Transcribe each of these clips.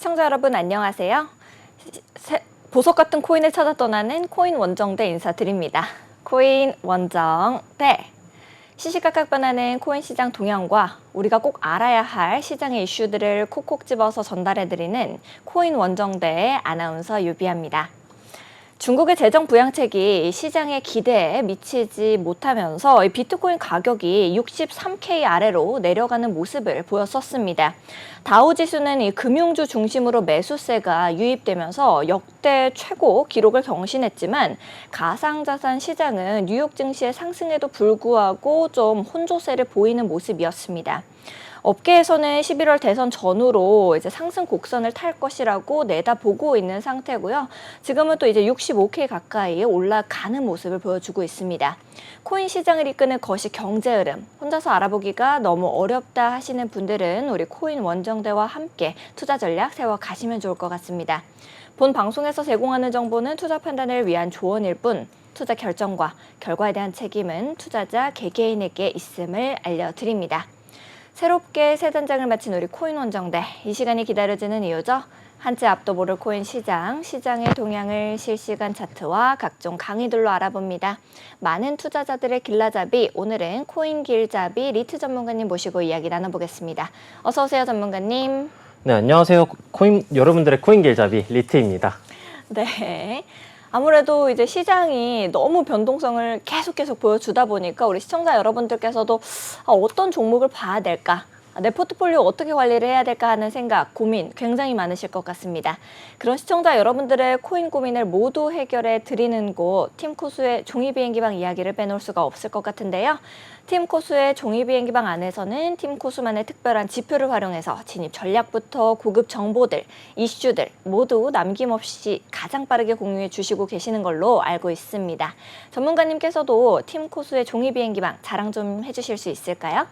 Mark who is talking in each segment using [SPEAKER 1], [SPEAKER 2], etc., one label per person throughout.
[SPEAKER 1] 시청자 여러분 안녕하세요. 보석 같은 코인을 찾아 떠나는 코인 원정대 인사드립니다. 코인 원정대. 시시각각 변하는 코인 시장 동향과 우리가 꼭 알아야 할 시장의 이슈들을 콕콕 집어서 전달해드리는 코인 원정대의 아나운서 유비아입니다. 중국의 재정 부양책이 시장의 기대에 미치지 못하면서 비트코인 가격이 63K 아래로 내려가는 모습을 보였었습니다. 다우지수는 이 금융주 중심으로 매수세가 유입되면서 역대 최고 기록을 경신했지만 가상자산 시장은 뉴욕 증시의 상승에도 불구하고 좀 혼조세를 보이는 모습이었습니다. 업계에서는 11월 대선 전후로 이제 상승 곡선을 탈 것이라고 내다보고 있는 상태고요. 지금은 또 이제 65K 가까이 올라가는 모습을 보여주고 있습니다. 코인 시장을 이끄는 것이 경제 흐름, 혼자서 알아보기가 너무 어렵다 하시는 분들은 우리 코인 원정대와 함께 투자 전략 세워가시면 좋을 것 같습니다. 본 방송에서 제공하는 정보는 투자 판단을 위한 조언일 뿐 투자 결정과 결과에 대한 책임은 투자자 개개인에게 있음을 알려드립니다. 새롭게 새 단장을 마친 우리 코인 원정대, 이 시간이 기다려지는 이유죠. 한 치 앞도 모를 코인 시장, 시장의 동향을 실시간 차트와 각종 강의들로 알아봅니다. 많은 투자자들의 길라잡이, 오늘은 코인 길잡이 리트 전문가님 모시고 이야기 나눠보겠습니다. 어서 오세요, 전문가님.
[SPEAKER 2] 네, 안녕하세요. 여러분들의 코인 길잡이 리트입니다.
[SPEAKER 1] 네. 아무래도 이제 시장이 너무 변동성을 계속 보여주다 보니까 우리 시청자 여러분들께서도 어떤 종목을 봐야 될까? 내 포트폴리오 어떻게 관리를 해야 될까 하는 생각, 고민 굉장히 많으실 것 같습니다. 그런 시청자 여러분들의 코인 고민을 모두 해결해 드리는 곳, 팀코수의 종이비행기방 이야기를 빼놓을 수가 없을 것 같은데요. 팀코수의 종이비행기방 안에서는 팀코수만의 특별한 지표를 활용해서 진입 전략부터 고급 정보들, 이슈들 모두 남김없이 가장 빠르게 공유해 주시고 계시는 걸로 알고 있습니다. 전문가님께서도 팀코수의 종이비행기방 자랑 좀 해주실 수 있을까요?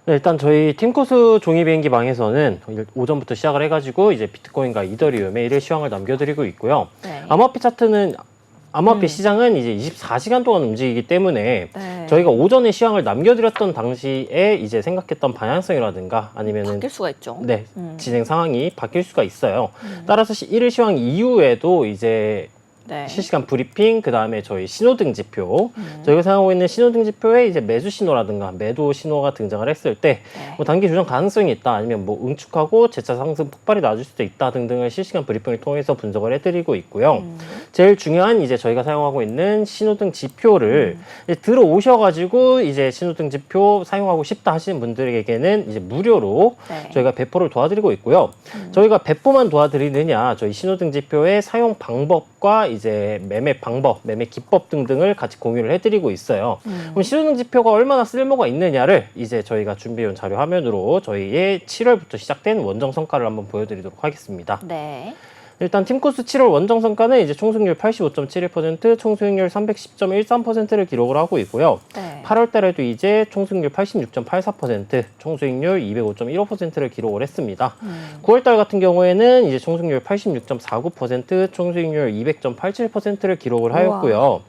[SPEAKER 2] 네, 일단 저희 팀코스 종이비행기 방에서는 오전부터 시작을 해가지고 이제 비트코인과 이더리움에 일일 시황을 남겨드리고 있고요.
[SPEAKER 1] 네.
[SPEAKER 2] 암호화폐 시장은 이제 24시간 동안 움직이기 때문에
[SPEAKER 1] 네.
[SPEAKER 2] 저희가 오전에 시황을 남겨드렸던 당시에 이제 생각했던 방향성이라든가 아니면은
[SPEAKER 1] 바뀔 수가 있죠.
[SPEAKER 2] 네, 진행 상황이 바뀔 수가 있어요. 따라서 일일 시황 이후에도 이제
[SPEAKER 1] 네.
[SPEAKER 2] 실시간 브리핑, 그 다음에 저희 신호등 지표, 저희가 사용하고 있는 신호등 지표에 이제 매수 신호라든가 매도 신호가 등장을 했을 때,
[SPEAKER 1] 네.
[SPEAKER 2] 뭐 단기 조정 가능성이 있다, 아니면 뭐 응축하고 재차 상승 폭발이 나줄 수도 있다 등등을 실시간 브리핑을 통해서 분석을 해드리고 있고요. 제일 중요한 이제 저희가 사용하고 있는 신호등 지표를 이제 들어오셔가지고 이제 신호등 지표 사용하고 싶다 하시는 분들에게는 이제 무료로
[SPEAKER 1] 네.
[SPEAKER 2] 저희가 배포를 도와드리고 있고요. 저희가 배포만 도와드리느냐, 저희 신호등 지표의 사용 방법과 이제 매매 방법, 매매 기법 등등을 같이 공유를 해드리고 있어요. 그럼 신호등 지표가 얼마나 쓸모가 있느냐를 이제 저희가 준비해온 자료 화면으로 저희의 7월부터 시작된 원정 성과를 한번 보여드리도록 하겠습니다.
[SPEAKER 1] 네.
[SPEAKER 2] 일단 팀코스 7월 원정 성과는 이제 총수익률 85.71%, 총수익률 310.13%를 기록을 하고 있고요.
[SPEAKER 1] 네.
[SPEAKER 2] 8월 달에도 이제 총수익률 86.84%, 총수익률 205.15%를 기록을 했습니다. 9월 달 같은 경우에는 이제 총수익률 86.49%, 총수익률 200.87%를 기록을 하였고요.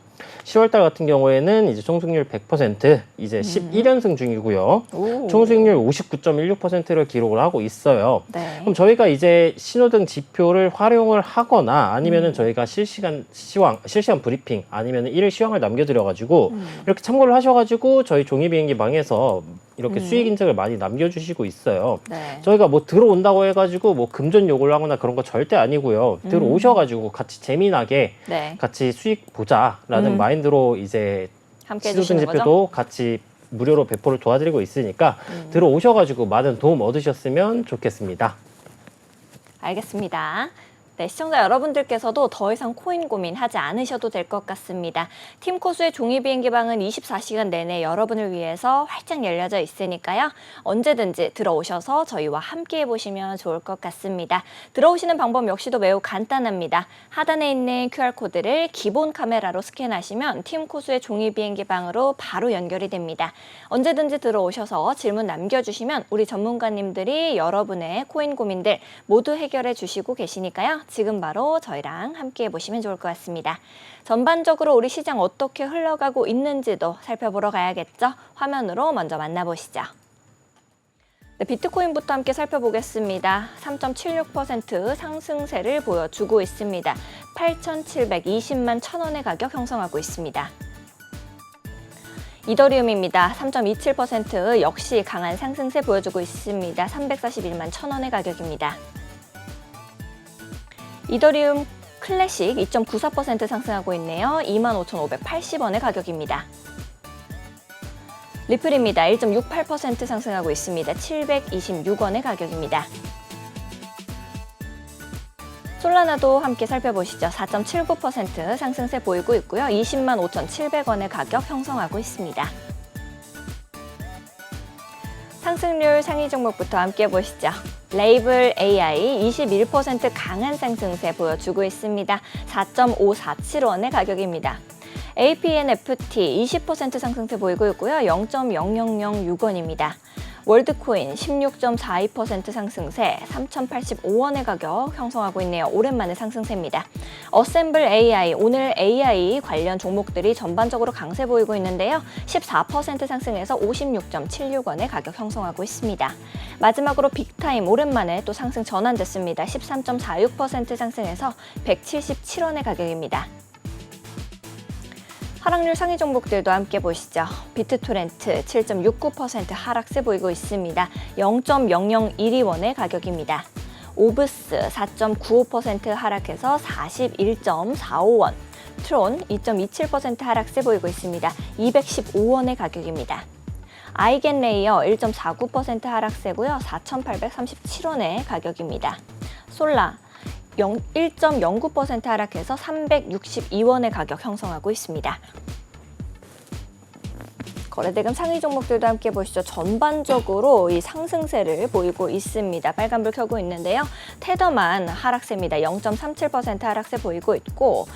[SPEAKER 2] 10월 달 같은 경우에는 이제 총수익률 100%, 이제 11연승 중이고요.
[SPEAKER 1] 오.
[SPEAKER 2] 총수익률 59.16%를 기록을 하고 있어요.
[SPEAKER 1] 네.
[SPEAKER 2] 그럼 저희가 이제 신호등 지표를 활용을 하거나 아니면은 저희가 실시간 브리핑 아니면은 일일 시황을 남겨드려가지고 이렇게 참고를 하셔가지고 저희 종이비행기 방에서 이렇게 수익 인증을 많이 남겨주시고 있어요.
[SPEAKER 1] 네.
[SPEAKER 2] 저희가 뭐 들어온다고 해가지고 뭐 금전 요구를 하거나 그런 거 절대 아니고요. 들어오셔가지고 같이 재미나게
[SPEAKER 1] 네.
[SPEAKER 2] 같이 수익 보자라는 마인드로 이제
[SPEAKER 1] 함께
[SPEAKER 2] 신호등
[SPEAKER 1] 해주시는 거죠?
[SPEAKER 2] 지표도 같이 무료로 배포를 도와드리고 있으니까 들어오셔가지고 많은 도움 얻으셨으면 좋겠습니다.
[SPEAKER 1] 알겠습니다. 네, 시청자 여러분들께서도 더 이상 코인 고민하지 않으셔도 될 것 같습니다. 팀코수의 종이비행기방은 24시간 내내 여러분을 위해서 활짝 열려져 있으니까요. 언제든지 들어오셔서 저희와 함께 해보시면 좋을 것 같습니다. 들어오시는 방법 역시도 매우 간단합니다. 하단에 있는 QR코드를 기본 카메라로 스캔하시면 팀코수의 종이비행기방으로 바로 연결이 됩니다. 언제든지 들어오셔서 질문 남겨주시면 우리 전문가님들이 여러분의 코인 고민들 모두 해결해 주시고 계시니까요. 지금 바로 저희랑 함께 해보시면 좋을 것 같습니다. 전반적으로 우리 시장 어떻게 흘러가고 있는지도 살펴보러 가야겠죠? 화면으로 먼저 만나보시죠. 네, 비트코인부터 함께 살펴보겠습니다. 3.76% 상승세를 보여주고 있습니다. 8,720만 1,000원의 가격 형성하고 있습니다. 이더리움입니다. 3.27% 역시 강한 상승세 보여주고 있습니다. 341만 1,000원의 가격입니다. 이더리움 클래식 2.94% 상승하고 있네요. 25,580원의 가격입니다. 리플입니다. 1.68% 상승하고 있습니다. 726원의 가격입니다. 솔라나도 함께 살펴보시죠. 4.79% 상승세 보이고 있고요. 20만 5,700원의 가격 형성하고 있습니다. 상승률 상위 종목부터 함께 보시죠. 레이블 AI 21% 강한 상승세 보여주고 있습니다. 4.547원의 가격입니다. APNFT 20% 상승세 보이고 있고요. 0.0006원입니다. 월드코인 16.42% 상승세 3,085원의 가격 형성하고 있네요. 오랜만에 상승세입니다. 어셈블 AI 오늘 AI 관련 종목들이 전반적으로 강세 보이고 있는데요. 14% 상승해서 56.76원의 가격 형성하고 있습니다. 마지막으로 빅타임 오랜만에 또 상승 전환됐습니다. 13.46% 상승해서 177원의 가격입니다. 하락률 상위 종목들도 함께 보시죠. 비트토렌트 7.69% 하락세 보이고 있습니다. 0.0012원의 가격입니다. 오브스 4.95% 하락해서 41.45원. 트론 2.27% 하락세 보이고 있습니다. 215원의 가격입니다. 아이겐레이어 1.49% 하락세고요. 4,837원의 가격입니다. 솔라 1.09% 하락해서 362원의 가격 형성하고 있습니다. 거래대금 상위 종목들도 함께 보시죠. 전반적으로 이 상승세를 보이고 있습니다. 빨간불 켜고 있는데요. 테더만 하락세입니다. 0.37% 하락세 보이고 있고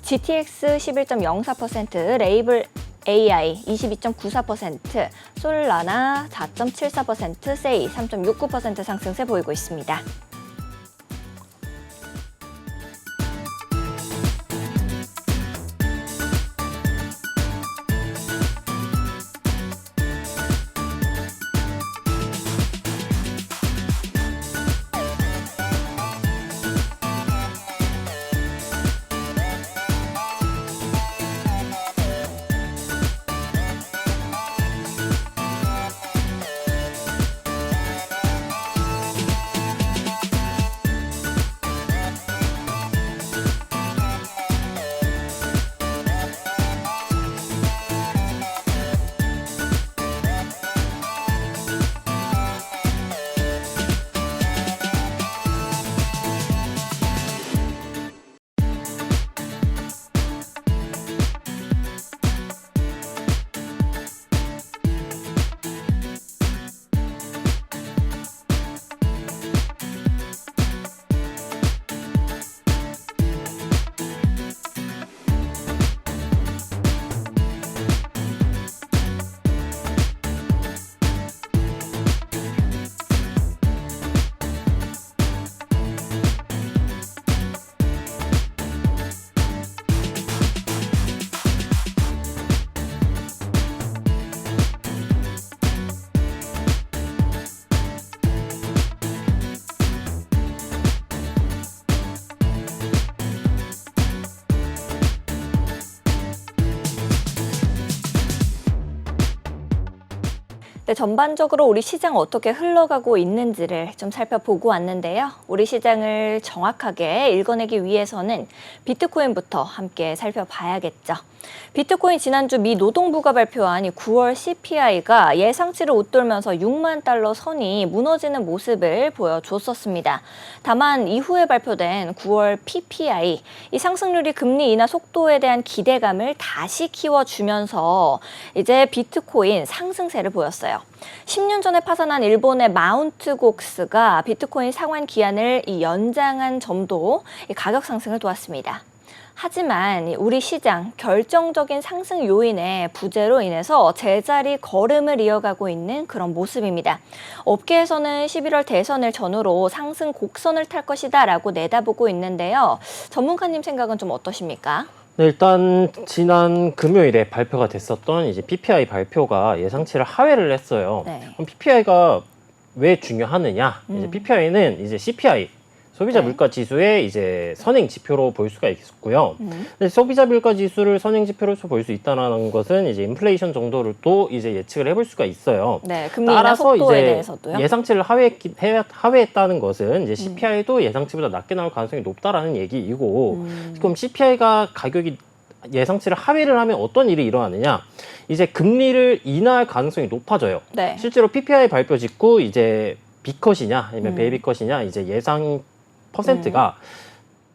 [SPEAKER 1] GTX 11.04%, 레이블 AI 22.94%, 솔라나 4.74%, 세이 3.69% 상승세 보이고 있습니다. 네, 전반적으로 우리 시장 어떻게 흘러가고 있는지를 좀 살펴보고 왔는데요. 우리 시장을 정확하게 읽어내기 위해서는 비트코인부터 함께 살펴봐야겠죠. 비트코인 지난주 미 노동부가 발표한 이 9월 CPI가 예상치를 웃돌면서 6만 달러 선이 무너지는 모습을 보여줬었습니다. 다만 이후에 발표된 9월 PPI, 이 상승률이 금리 인하 속도에 대한 기대감을 다시 키워주면서 이제 비트코인 상승세를 보였어요. 10년 전에 파산한 일본의 마운트 곡스가 비트코인 상환 기한을 연장한 점도 가격 상승을 도왔습니다. 하지만 우리 시장 결정적인 상승 요인의 부재로 인해서 제자리 걸음을 이어가고 있는 그런 모습입니다. 업계에서는 11월 대선을 전후로 상승 곡선을 탈 것이다 라고 내다보고 있는데요. 전문가님 생각은 좀 어떠십니까?
[SPEAKER 2] 네, 일단 지난 금요일에 발표가 됐었던 이제 PPI 발표가 예상치를 하회를 했어요.
[SPEAKER 1] 네.
[SPEAKER 2] 그럼 PPI가 왜 중요하느냐? 이제 PPI는 이제 CPI 소비자
[SPEAKER 1] 네.
[SPEAKER 2] 물가 지수의 이제 선행 지표로 볼 수가 있고요. 근데 소비자 물가 지수를 선행 지표로서 볼 수 있다는 것은 이제 인플레이션 정도를 또 이제 예측을 해볼 수가 있어요.
[SPEAKER 1] 네, 금리 인하
[SPEAKER 2] 따라서
[SPEAKER 1] 속도에
[SPEAKER 2] 이제
[SPEAKER 1] 대해서도요.
[SPEAKER 2] 예상치를 하회했다는 것은 이제 CPI도 예상치보다 낮게 나올 가능성이 높다라는 얘기이고, 그럼 CPI가 가격이 예상치를 하회를 하면 어떤 일이 일어나느냐? 이제 금리를 인하할 가능성이 높아져요.
[SPEAKER 1] 네.
[SPEAKER 2] 실제로 PPI 발표 직후 이제 B컷이냐 아니면 베이비컷이냐 이제 예상 퍼센트가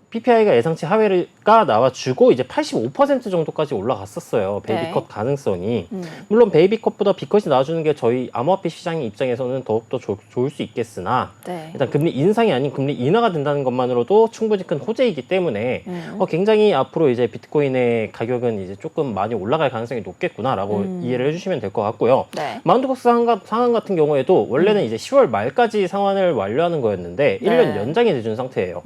[SPEAKER 2] PPI가 예상치 하회가 나와주고 이제 85% 정도까지 올라갔었어요. 베이비컷
[SPEAKER 1] 네.
[SPEAKER 2] 가능성이. 물론 베이비컷보다 B컷이 나와주는 게 저희 암호화폐 시장 입장에서는 더욱더 좋을 수 있겠으나
[SPEAKER 1] 네.
[SPEAKER 2] 일단 금리 인상이 아닌 금리 인하가 된다는 것만으로도 충분히 큰 호재이기 때문에 굉장히 앞으로 이제 비트코인의 가격은 이제 조금 많이 올라갈 가능성이 높겠구나라고 이해를 해주시면 될 것 같고요.
[SPEAKER 1] 네.
[SPEAKER 2] 마운트박스 상한 같은 경우에도 원래는 이제 10월 말까지 상환을 완료하는 거였는데
[SPEAKER 1] 네.
[SPEAKER 2] 1년 연장이 돼준 상태예요.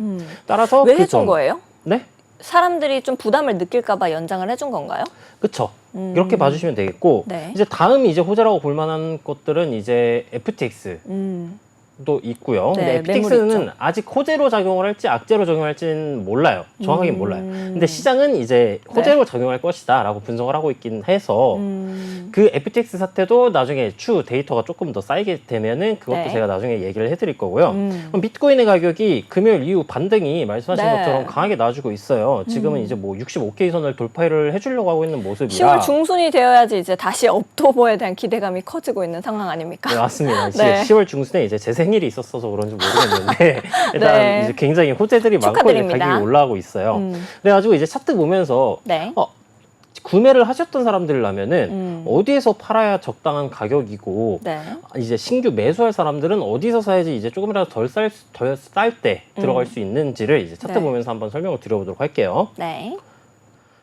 [SPEAKER 2] 따라서
[SPEAKER 1] 왜
[SPEAKER 2] 그
[SPEAKER 1] 해준 거예요?
[SPEAKER 2] 네?
[SPEAKER 1] 사람들이 좀 부담을 느낄까봐 연장을 해준 건가요?
[SPEAKER 2] 그쵸. 이렇게 봐주시면 되겠고
[SPEAKER 1] 네.
[SPEAKER 2] 이제 다음 이제 호재라고 볼 만한 것들은 이제 FTX 도 있고요.
[SPEAKER 1] 네,
[SPEAKER 2] 근데
[SPEAKER 1] 매물
[SPEAKER 2] FTX는
[SPEAKER 1] 있죠.
[SPEAKER 2] 아직 호재로 작용을 할지 악재로 작용할지는 몰라요. 정확하게 몰라요. 근데 시장은 이제 호재로 작용할 것이다 라고 분석을 하고 있긴 해서 그 FTX 사태도 나중에 추후 데이터가 조금 더 쌓이게 되면은 그것도
[SPEAKER 1] 네.
[SPEAKER 2] 제가 나중에 얘기를 해드릴 거고요. 그럼 비트코인의 가격이 금요일 이후 반등이 말씀하신
[SPEAKER 1] 네.
[SPEAKER 2] 것처럼 강하게 나와주고 있어요. 지금은 이제 뭐 65K 선을 돌파를 해주려고 하고 있는 모습이라
[SPEAKER 1] 10월 중순이 되어야지 이제 다시 업토버에 대한 기대감이 커지고 있는 상황 아닙니까?
[SPEAKER 2] 네, 맞습니다.
[SPEAKER 1] 네.
[SPEAKER 2] 10월 중순에 이제 제 생일이 있었어서 그런지 모르겠는데 일단
[SPEAKER 1] 네.
[SPEAKER 2] 이제 굉장히 호재들이 많고 이제
[SPEAKER 1] 축하드립니다.
[SPEAKER 2] 가격이 올라가고 있어요. 그래가지고 이제 차트 보면서
[SPEAKER 1] 네.
[SPEAKER 2] 구매를 하셨던 사람들라면은 어디에서 팔아야 적당한 가격이고
[SPEAKER 1] 네.
[SPEAKER 2] 이제 신규 매수할 사람들은 어디서 사야지 이제 조금이라도 덜 쌀 때 들어갈 수 있는지를 이제 차트
[SPEAKER 1] 네.
[SPEAKER 2] 보면서 한번 설명을 드려보도록 할게요.
[SPEAKER 1] 네.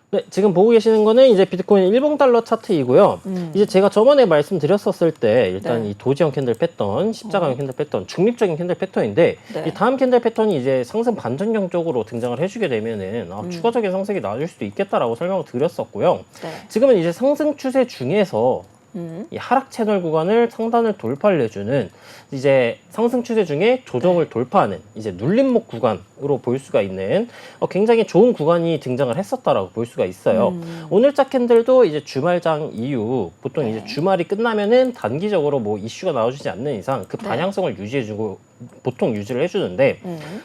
[SPEAKER 2] 네, 지금 보고 계시는 거는 이제 비트코인 일봉 달러 차트이고요. 이제 제가 저번에 말씀드렸었을 때 일단
[SPEAKER 1] 네.
[SPEAKER 2] 이 도지형 캔들 패턴, 십자가형 캔들 패턴, 중립적인 캔들 패턴인데
[SPEAKER 1] 네.
[SPEAKER 2] 이 다음 캔들 패턴이 이제 상승 반전형 쪽으로 등장을 해주게 되면은 추가적인 상승이 나와줄 수도 있겠다라고 설명을 드렸었고요.
[SPEAKER 1] 네.
[SPEAKER 2] 지금은 이제 상승 추세 중에서 이 하락 채널 구간을 상단을 돌파를 해주는 이제 상승 추세 중에 조정을 돌파하는 이제 눌림목 구간으로 볼 수가 있는 굉장히 좋은 구간이 등장을 했었다라고 볼 수가 있어요. 오늘자 캔들도 이제 주말장 이후 보통
[SPEAKER 1] 네.
[SPEAKER 2] 이제 주말이 끝나면은 단기적으로 뭐 이슈가 나와주지 않는 이상 그
[SPEAKER 1] 네.
[SPEAKER 2] 방향성을 유지해주고 보통 유지를 해주는데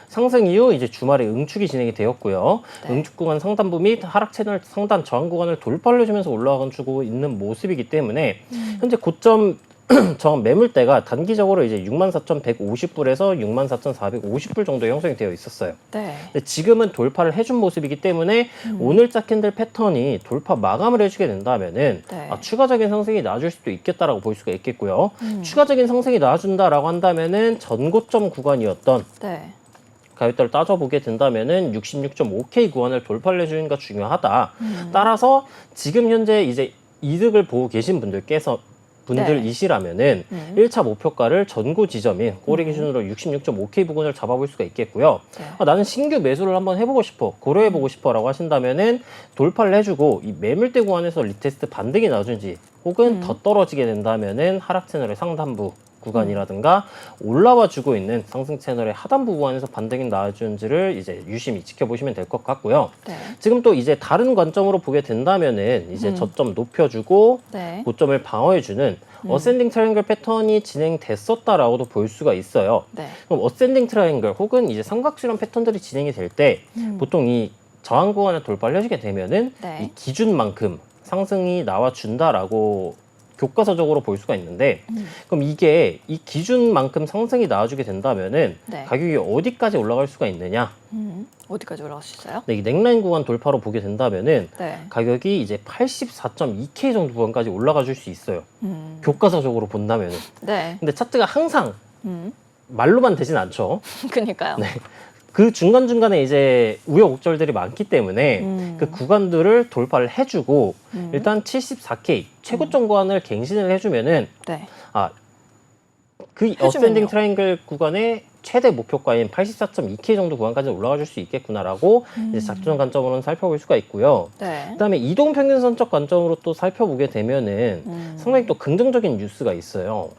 [SPEAKER 2] 상승 이후 이제 주말에 응축이 진행이 되었고요.
[SPEAKER 1] 네.
[SPEAKER 2] 응축 구간 상단부 및 하락 채널 상단 저항 구간을 돌파를 해주면서 올라가주고 있는 모습이기 때문에 현재 고점 저항 매물대가 단기적으로 이제 64,150불에서 64,450불 정도 형성이 되어 있었어요.
[SPEAKER 1] 네.
[SPEAKER 2] 근데 지금은 돌파를 해준 모습이기 때문에 오늘자 캔들 패턴이 돌파 마감을 해주게 된다면은
[SPEAKER 1] 네.
[SPEAKER 2] 추가적인 상승이 나와줄 수도 있겠다라고 볼 수가 있겠고요. 추가적인 상승이 나와준다라고 한다면은 전고점 구간이었던
[SPEAKER 1] 네.
[SPEAKER 2] 가격대를 따져보게 된다면은 66.5K 구간을 돌파를 해주는 게 중요하다. 따라서 지금 현재 이제 이득을 보고 계신 분들이시라면은 1차 목표가를 전고 지점인 꼬리 기준으로 66.5K 부근을 잡아볼 수가 있겠고요.
[SPEAKER 1] 네.
[SPEAKER 2] 나는 신규 매수를 한번 해보고 싶어, 고려해보고 싶어라고 하신다면은 돌파를 해주고 이 매물대 구간에서 리테스트 반등이 나와준지 혹은 더 떨어지게 된다면은 하락 채널의 상단부 구간이라든가 올라와 주고 있는 상승 채널의 하단부 구간에서 반등이 나와주는지를 이제 유심히 지켜보시면 될 것 같고요.
[SPEAKER 1] 네.
[SPEAKER 2] 지금 또 이제 다른 관점으로 보게 된다면은 이제 저점 높여주고
[SPEAKER 1] 네.
[SPEAKER 2] 고점을 방어해주는 어센딩 트라이앵글 패턴이 진행됐었다라고도 볼 수가 있어요.
[SPEAKER 1] 네.
[SPEAKER 2] 그럼 어센딩 트라이앵글 혹은 이제 삼각수렴 패턴들이 진행이 될 때 보통 이 저항 구간을 돌파를 해주게 되면은
[SPEAKER 1] 네.
[SPEAKER 2] 이 기준만큼 상승이 나와준다라고 교과서적으로 볼 수가 있는데 그럼 이게 이 기준만큼 상승이 나와주게 된다면은
[SPEAKER 1] 네.
[SPEAKER 2] 가격이 어디까지 올라갈 수가 있느냐?
[SPEAKER 1] 어디까지 올라갈 수 있어요?
[SPEAKER 2] 네, 이 넥라인 구간 돌파로 보게 된다면은
[SPEAKER 1] 네.
[SPEAKER 2] 가격이 이제 84.2K 정도 구간까지 올라가 줄 수 있어요. 교과서적으로 본다면은.
[SPEAKER 1] 네.
[SPEAKER 2] 근데 차트가 항상 말로만 되진 않죠.
[SPEAKER 1] 그니까요.
[SPEAKER 2] 네. 그 중간중간에 이제 우여곡절들이 많기 때문에 그 구간들을 돌파를 해주고 일단 74K 최고점 구간을 갱신을 해주면은
[SPEAKER 1] 네.
[SPEAKER 2] 그 어센딩 트라이앵글 구간의 최대 목표가인 84.2K 정도 구간까지 올라가 줄 수 있겠구나라고 이제 작전 관점으로는 살펴볼 수가 있고요.
[SPEAKER 1] 네.
[SPEAKER 2] 그다음에 이동 평균선적 관점으로 또 살펴보게 되면은 상당히 또 긍정적인 뉴스가 있어요.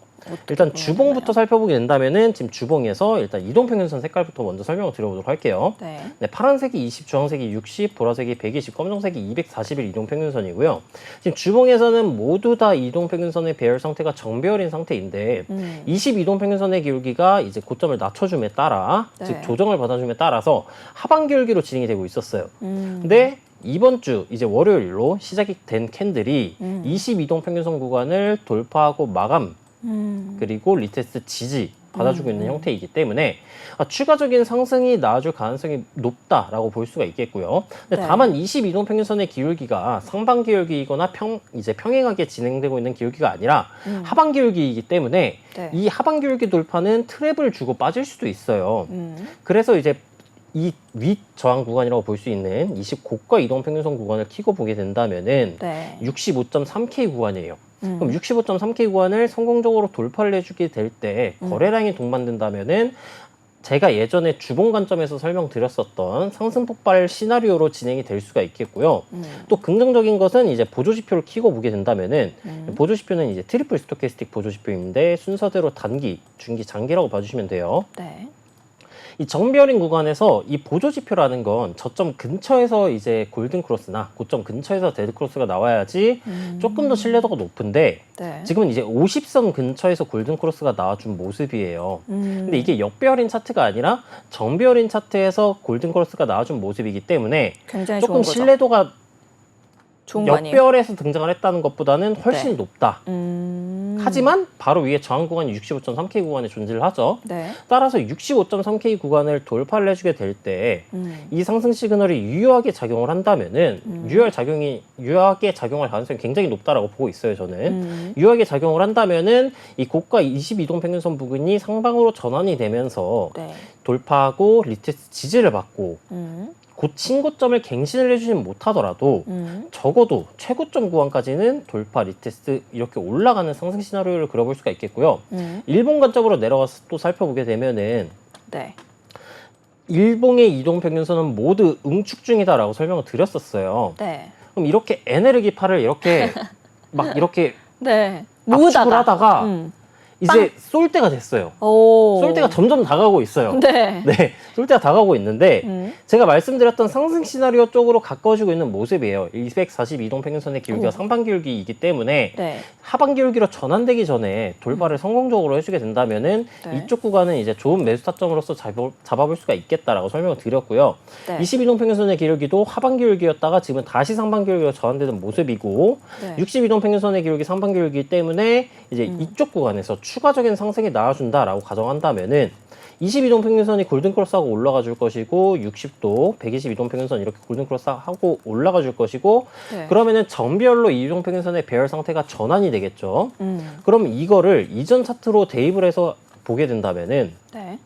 [SPEAKER 2] 일단 주봉부터 살펴보게 된다면은 지금 주봉에서 일단 이동평균선 색깔부터 먼저 설명을 드려보도록 할게요.
[SPEAKER 1] 네.
[SPEAKER 2] 네, 파란색이 20, 주황색이 60, 보라색이 120, 검정색이 241 이동평균선이고요. 지금 주봉에서는 모두 다 이동평균선의 배열 상태가 정배열인 상태인데 20 이동평균선의 기울기가 이제 고점을 낮춰줌에 따라
[SPEAKER 1] 네.
[SPEAKER 2] 즉 조정을 받아줌에 따라서 하방 기울기로 진행이 되고 있었어요. 근데 이번 주 이제 월요일로 시작이 된 캔들이 20 이동평균선 구간을 돌파하고 마감 그리고 리테스트 지지 받아주고 있는 형태이기 때문에 추가적인 상승이 나와줄 가능성이 높다라고 볼 수가 있겠고요. 근데
[SPEAKER 1] 네.
[SPEAKER 2] 다만 20 이동평균선의 기울기가 상방 기울기이거나 이제 평행하게 진행되고 있는 기울기가 아니라 하방 기울기이기 때문에
[SPEAKER 1] 네.
[SPEAKER 2] 이 하방 기울기 돌파는 트랩을 주고 빠질 수도 있어요. 그래서 이제 이 윗 저항 구간이라고 볼 수 있는 20고가 이동평균선 구간을 키고 보게 된다면은
[SPEAKER 1] 네.
[SPEAKER 2] 65.3K 구간이에요. 그럼 65.3K 구간을 성공적으로 돌파를 해주게 될 때 거래량이 동반된다면은 제가 예전에 주봉 관점에서 설명드렸었던 상승 폭발 시나리오로 진행이 될 수가 있겠고요. 또 긍정적인 것은 이제 보조지표를 키고 보게 된다면은 보조지표는 이제 트리플 스토캐스틱 보조지표인데 순서대로 단기, 중기, 장기라고 봐주시면 돼요.
[SPEAKER 1] 네.
[SPEAKER 2] 이 정배열인 구간에서 이 보조지표라는 건 저점 근처에서 이제 골든크로스나 고점 근처에서 데드크로스가 나와야지 조금 더 신뢰도가 높은데
[SPEAKER 1] 네.
[SPEAKER 2] 지금은 이제 50선 근처에서 골든크로스가 나와준 모습이에요. 근데 이게 역배열인 차트가 아니라 정배열인 차트에서 골든크로스가 나와준 모습이기 때문에
[SPEAKER 1] 굉장히
[SPEAKER 2] 조금
[SPEAKER 1] 좋은 거죠.
[SPEAKER 2] 신뢰도가
[SPEAKER 1] 좋은 거 아니에요?
[SPEAKER 2] 역배열에서 등장을 했다는 것보다는 훨씬
[SPEAKER 1] 네.
[SPEAKER 2] 높다. 하지만 바로 위에 저항 구간이 65.3K 구간에 존재를 하죠.
[SPEAKER 1] 네.
[SPEAKER 2] 따라서 65.3K 구간을 돌파를 해주게 될 때 이 상승 시그널이 유효하게 작용을 한다면은 유효하게 작용할 가능성이 굉장히 높다라고 보고 있어요. 저는 유효하게 작용을 한다면은 이 고가 22동평균선 부근이 상방으로 전환이 되면서
[SPEAKER 1] 네.
[SPEAKER 2] 돌파하고 리테스트 지지를 받고 신고점을 갱신을 해주진 못하더라도 적어도 최고점 구간까지는 돌파, 리테스트 이렇게 올라가는 상승 시나리오를 그려볼 수가 있겠고요. 일봉 관점으로 내려가서 또 살펴보게 되면은
[SPEAKER 1] 네.
[SPEAKER 2] 일봉의 이동평균선은 모두 응축 중이다라고 설명을 드렸었어요.
[SPEAKER 1] 네.
[SPEAKER 2] 그럼 이렇게 에네르기파를 이렇게 막 이렇게
[SPEAKER 1] 네.
[SPEAKER 2] 압축을 하다가 이제 쏠 때가 됐어요.
[SPEAKER 1] 오.
[SPEAKER 2] 쏠 때가 점점 다가오고 있어요.
[SPEAKER 1] 네.
[SPEAKER 2] 네, 쏠 때가 다가오고 있는데 제가 말씀드렸던 상승 시나리오 쪽으로 가까워지고 있는 모습이에요. 242동 평균선의 기울기가 상방 기울기이기 때문에
[SPEAKER 1] 네.
[SPEAKER 2] 하방 기울기로 전환되기 전에 돌파를 성공적으로 해주게 된다면은
[SPEAKER 1] 네.
[SPEAKER 2] 이쪽 구간은 이제 좋은 매수 타점으로서 잡아볼 수가 있겠다라고 설명을 드렸고요.
[SPEAKER 1] 네.
[SPEAKER 2] 22동 평균선의 기울기도 하방 기울기였다가 지금은 다시 상방 기울기로 전환되는 모습이고
[SPEAKER 1] 네.
[SPEAKER 2] 62동 평균선의 기울기 상방 기울기이기 때문에 이제 이쪽 구간에서 추가적인 상승이 나와준다라고 가정한다면은 22동 평균선이 골든크로스하고 올라가 줄 것이고 60도, 122동 평균선 이렇게 골든크로스하고 올라가 줄 것이고
[SPEAKER 1] 네.
[SPEAKER 2] 그러면은 정별로 2동 평균선의 배열 상태가 전환이 되겠죠. 그럼 이거를 이전 차트로 대입을 해서 보게 된다면은
[SPEAKER 1] 네.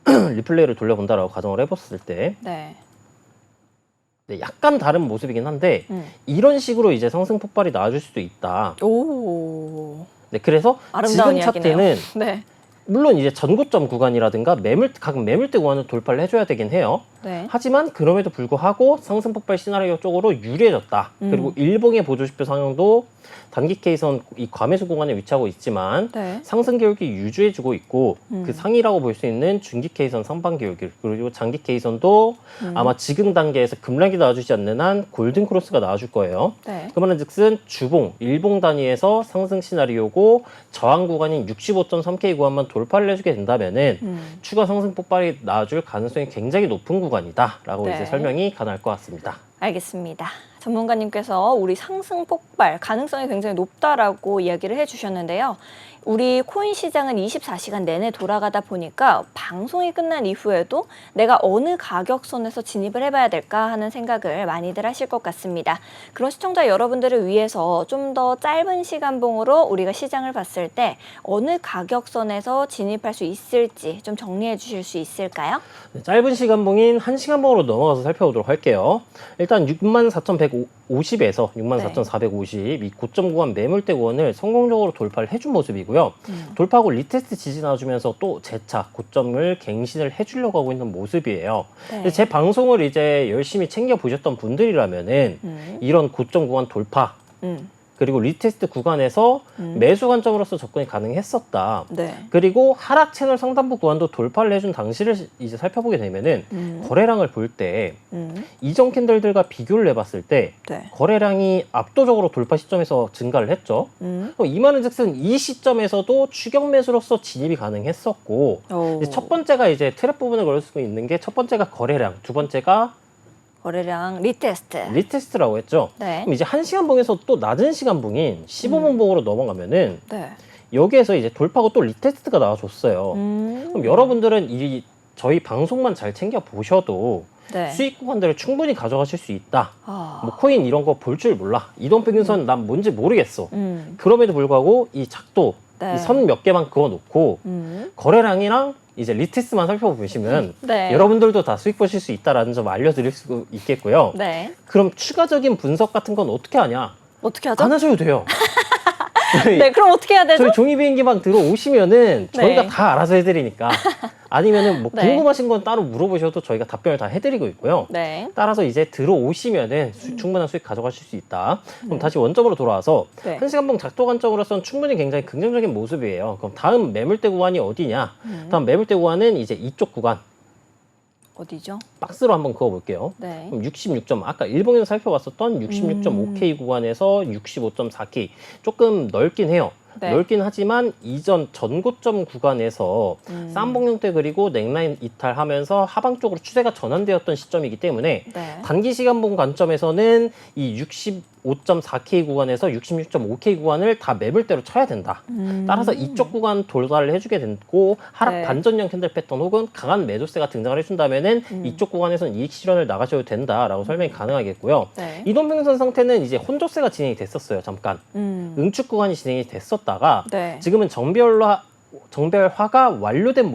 [SPEAKER 2] 리플레이를 돌려본다라고 가정을 해봤을 때
[SPEAKER 1] 네.
[SPEAKER 2] 네, 약간 다른 모습이긴 한데 이런 식으로 이제 상승 폭발이 나와줄 수도 있다.
[SPEAKER 1] 오.
[SPEAKER 2] 네, 그래서
[SPEAKER 1] 아름다운
[SPEAKER 2] 지금
[SPEAKER 1] 이야기네요.
[SPEAKER 2] 차트는
[SPEAKER 1] 네.
[SPEAKER 2] 물론 이제 전고점 구간이라든가 각 매물대 구간을 돌파를 해줘야 되긴 해요.
[SPEAKER 1] 네.
[SPEAKER 2] 하지만 그럼에도 불구하고 상승 폭발 시나리오 쪽으로 유리해졌다. 그리고 일봉의 보조지표 상향도 단기 K선 이 과매수 구간에 위치하고 있지만
[SPEAKER 1] 네.
[SPEAKER 2] 상승 기울기 유지해주고 있고 그 상위라고 볼 수 있는 중기 K선 상방 기울기 그리고 장기 K선도 아마 지금 단계에서 급락이 나와주지 않는 한 골든 크로스가 나와줄 거예요.
[SPEAKER 1] 네.
[SPEAKER 2] 그 말은즉슨 주봉, 일봉 단위에서 상승 시나리오고 저항 구간인 65.3K 구간만 돌파를 해주게 된다면은 추가 상승 폭발이 나와줄 가능성이 굉장히 높은 구간이다라고
[SPEAKER 1] 네.
[SPEAKER 2] 이제 설명이 가능할 것 같습니다.
[SPEAKER 1] 알겠습니다. 전문가님께서 우리 상승 폭발 가능성이 굉장히 높다라고 이야기를 해주셨는데요. 우리 코인 시장은 24시간 내내 돌아가다 보니까 방송이 끝난 이후에도 내가 어느 가격선에서 진입을 해봐야 될까 하는 생각을 많이들 하실 것 같습니다. 그런 시청자 여러분들을 위해서 좀 더 짧은 시간봉으로 우리가 시장을 봤을 때 어느 가격선에서 진입할 수 있을지 좀 정리해 주실 수 있을까요?
[SPEAKER 2] 네, 짧은 시간봉인 1시간봉으로 넘어가서 살펴보도록 할게요. 일단 64,150에서 64,450 이 고점 구간 매물대 구간을 성공적으로 돌파를 해준 모습이고요. 돌파하고 리테스트 지지 나와주면서 또 재차 고점을 갱신을 해주려고 하고 있는 모습이에요.
[SPEAKER 1] 네.
[SPEAKER 2] 근데 제 방송을 이제 열심히 챙겨보셨던 분들이라면은 이런 고점 구간 돌파 그리고 리테스트 구간에서 매수 관점으로서 접근이 가능했었다.
[SPEAKER 1] 네.
[SPEAKER 2] 그리고 하락 채널 상단부 구간도 돌파를 해준 당시를 이제 살펴보게 되면은 거래량을 볼 때 이전 캔들들과 비교를 해봤을 때
[SPEAKER 1] 네.
[SPEAKER 2] 거래량이 압도적으로 돌파 시점에서 증가를 했죠. 그럼 이 말은즉슨 이 시점에서도 추격 매수로서 진입이 가능했었고 이제 첫 번째가 이제 트랩 부분을 걸을 수 있는 게 첫 번째가 거래량, 두 번째가
[SPEAKER 1] 거래량 리테스트.
[SPEAKER 2] 리테스트라고 했죠.
[SPEAKER 1] 네.
[SPEAKER 2] 그럼 이제 1시간 봉에서 또 낮은 시간 봉인 15분 봉으로 넘어가면은
[SPEAKER 1] 네.
[SPEAKER 2] 여기에서 이제 돌파하고 또 리테스트가 나와줬어요. 그럼 여러분들은 이 저희 방송만 잘 챙겨 보셔도
[SPEAKER 1] 네.
[SPEAKER 2] 수익 구간들을 충분히 가져가실 수 있다.
[SPEAKER 1] 아.
[SPEAKER 2] 뭐 코인 이런 거 볼 줄 몰라. 이동평균선 난 뭔지 모르겠어. 그럼에도 불구하고 이 작도
[SPEAKER 1] 네.
[SPEAKER 2] 이 선 몇 개만 그어 놓고 거래량이랑 이제 리테스트만 살펴보시면
[SPEAKER 1] 네.
[SPEAKER 2] 여러분들도 다 수익 보실 수 있다라는 점 알려드릴 수 있겠고요.
[SPEAKER 1] 네.
[SPEAKER 2] 그럼 추가적인 분석 같은 건 어떻게 하냐?
[SPEAKER 1] 어떻게 하죠?
[SPEAKER 2] 안 하셔도 돼요.
[SPEAKER 1] 네, 그럼 어떻게 해야 되죠?
[SPEAKER 2] 저희 종이 비행기방 들어오시면은 저희가
[SPEAKER 1] 네.
[SPEAKER 2] 다 알아서 해드리니까 아니면은 뭐
[SPEAKER 1] 네.
[SPEAKER 2] 궁금하신 건 따로 물어보셔도 저희가 답변을 다 해드리고 있고요.
[SPEAKER 1] 네.
[SPEAKER 2] 따라서 이제 들어오시면은 충분한 수익 가져가실 수 있다. 그럼 다시 원점으로 돌아와서
[SPEAKER 1] 네.
[SPEAKER 2] 1시간 봉 작도 관점으로서는 충분히 굉장히 긍정적인 모습이에요. 그럼 다음 매물대 구간이 어디냐? 다음 매물대 구간은 이제 이쪽 구간
[SPEAKER 1] 어디죠?
[SPEAKER 2] 박스로 한번 그어볼게요.
[SPEAKER 1] 네.
[SPEAKER 2] 그럼 66점 아까 일봉에서 살펴봤었던 66.5K 구간에서 65.4K 조금 넓긴 해요.
[SPEAKER 1] 네.
[SPEAKER 2] 넓긴 하지만 이전 전고점 구간에서 쌍봉 형태 그리고 넥라인 이탈하면서 하방 쪽으로 추세가 전환되었던 시점이기 때문에
[SPEAKER 1] 네.
[SPEAKER 2] 단기 시간봉 관점에서는 이 65.4K 구간에서 66.5K 구간을 다 매물대로 쳐야 된다. 따라서 이쪽 구간 돌파를 해주게 되고 하락
[SPEAKER 1] 네.
[SPEAKER 2] 반전형 캔들 패턴 혹은 강한 매도세가 등장을 해준다면은 이쪽 구간에서는 이익 실현을 나가셔도 된다라고 설명이 가능하겠고요.
[SPEAKER 1] 네.
[SPEAKER 2] 이동평균선 상태는 이제 혼조세가 진행이 됐었어요. 잠깐 응축 구간이 진행이 됐었다가
[SPEAKER 1] 네.
[SPEAKER 2] 지금은 정별화가 완료된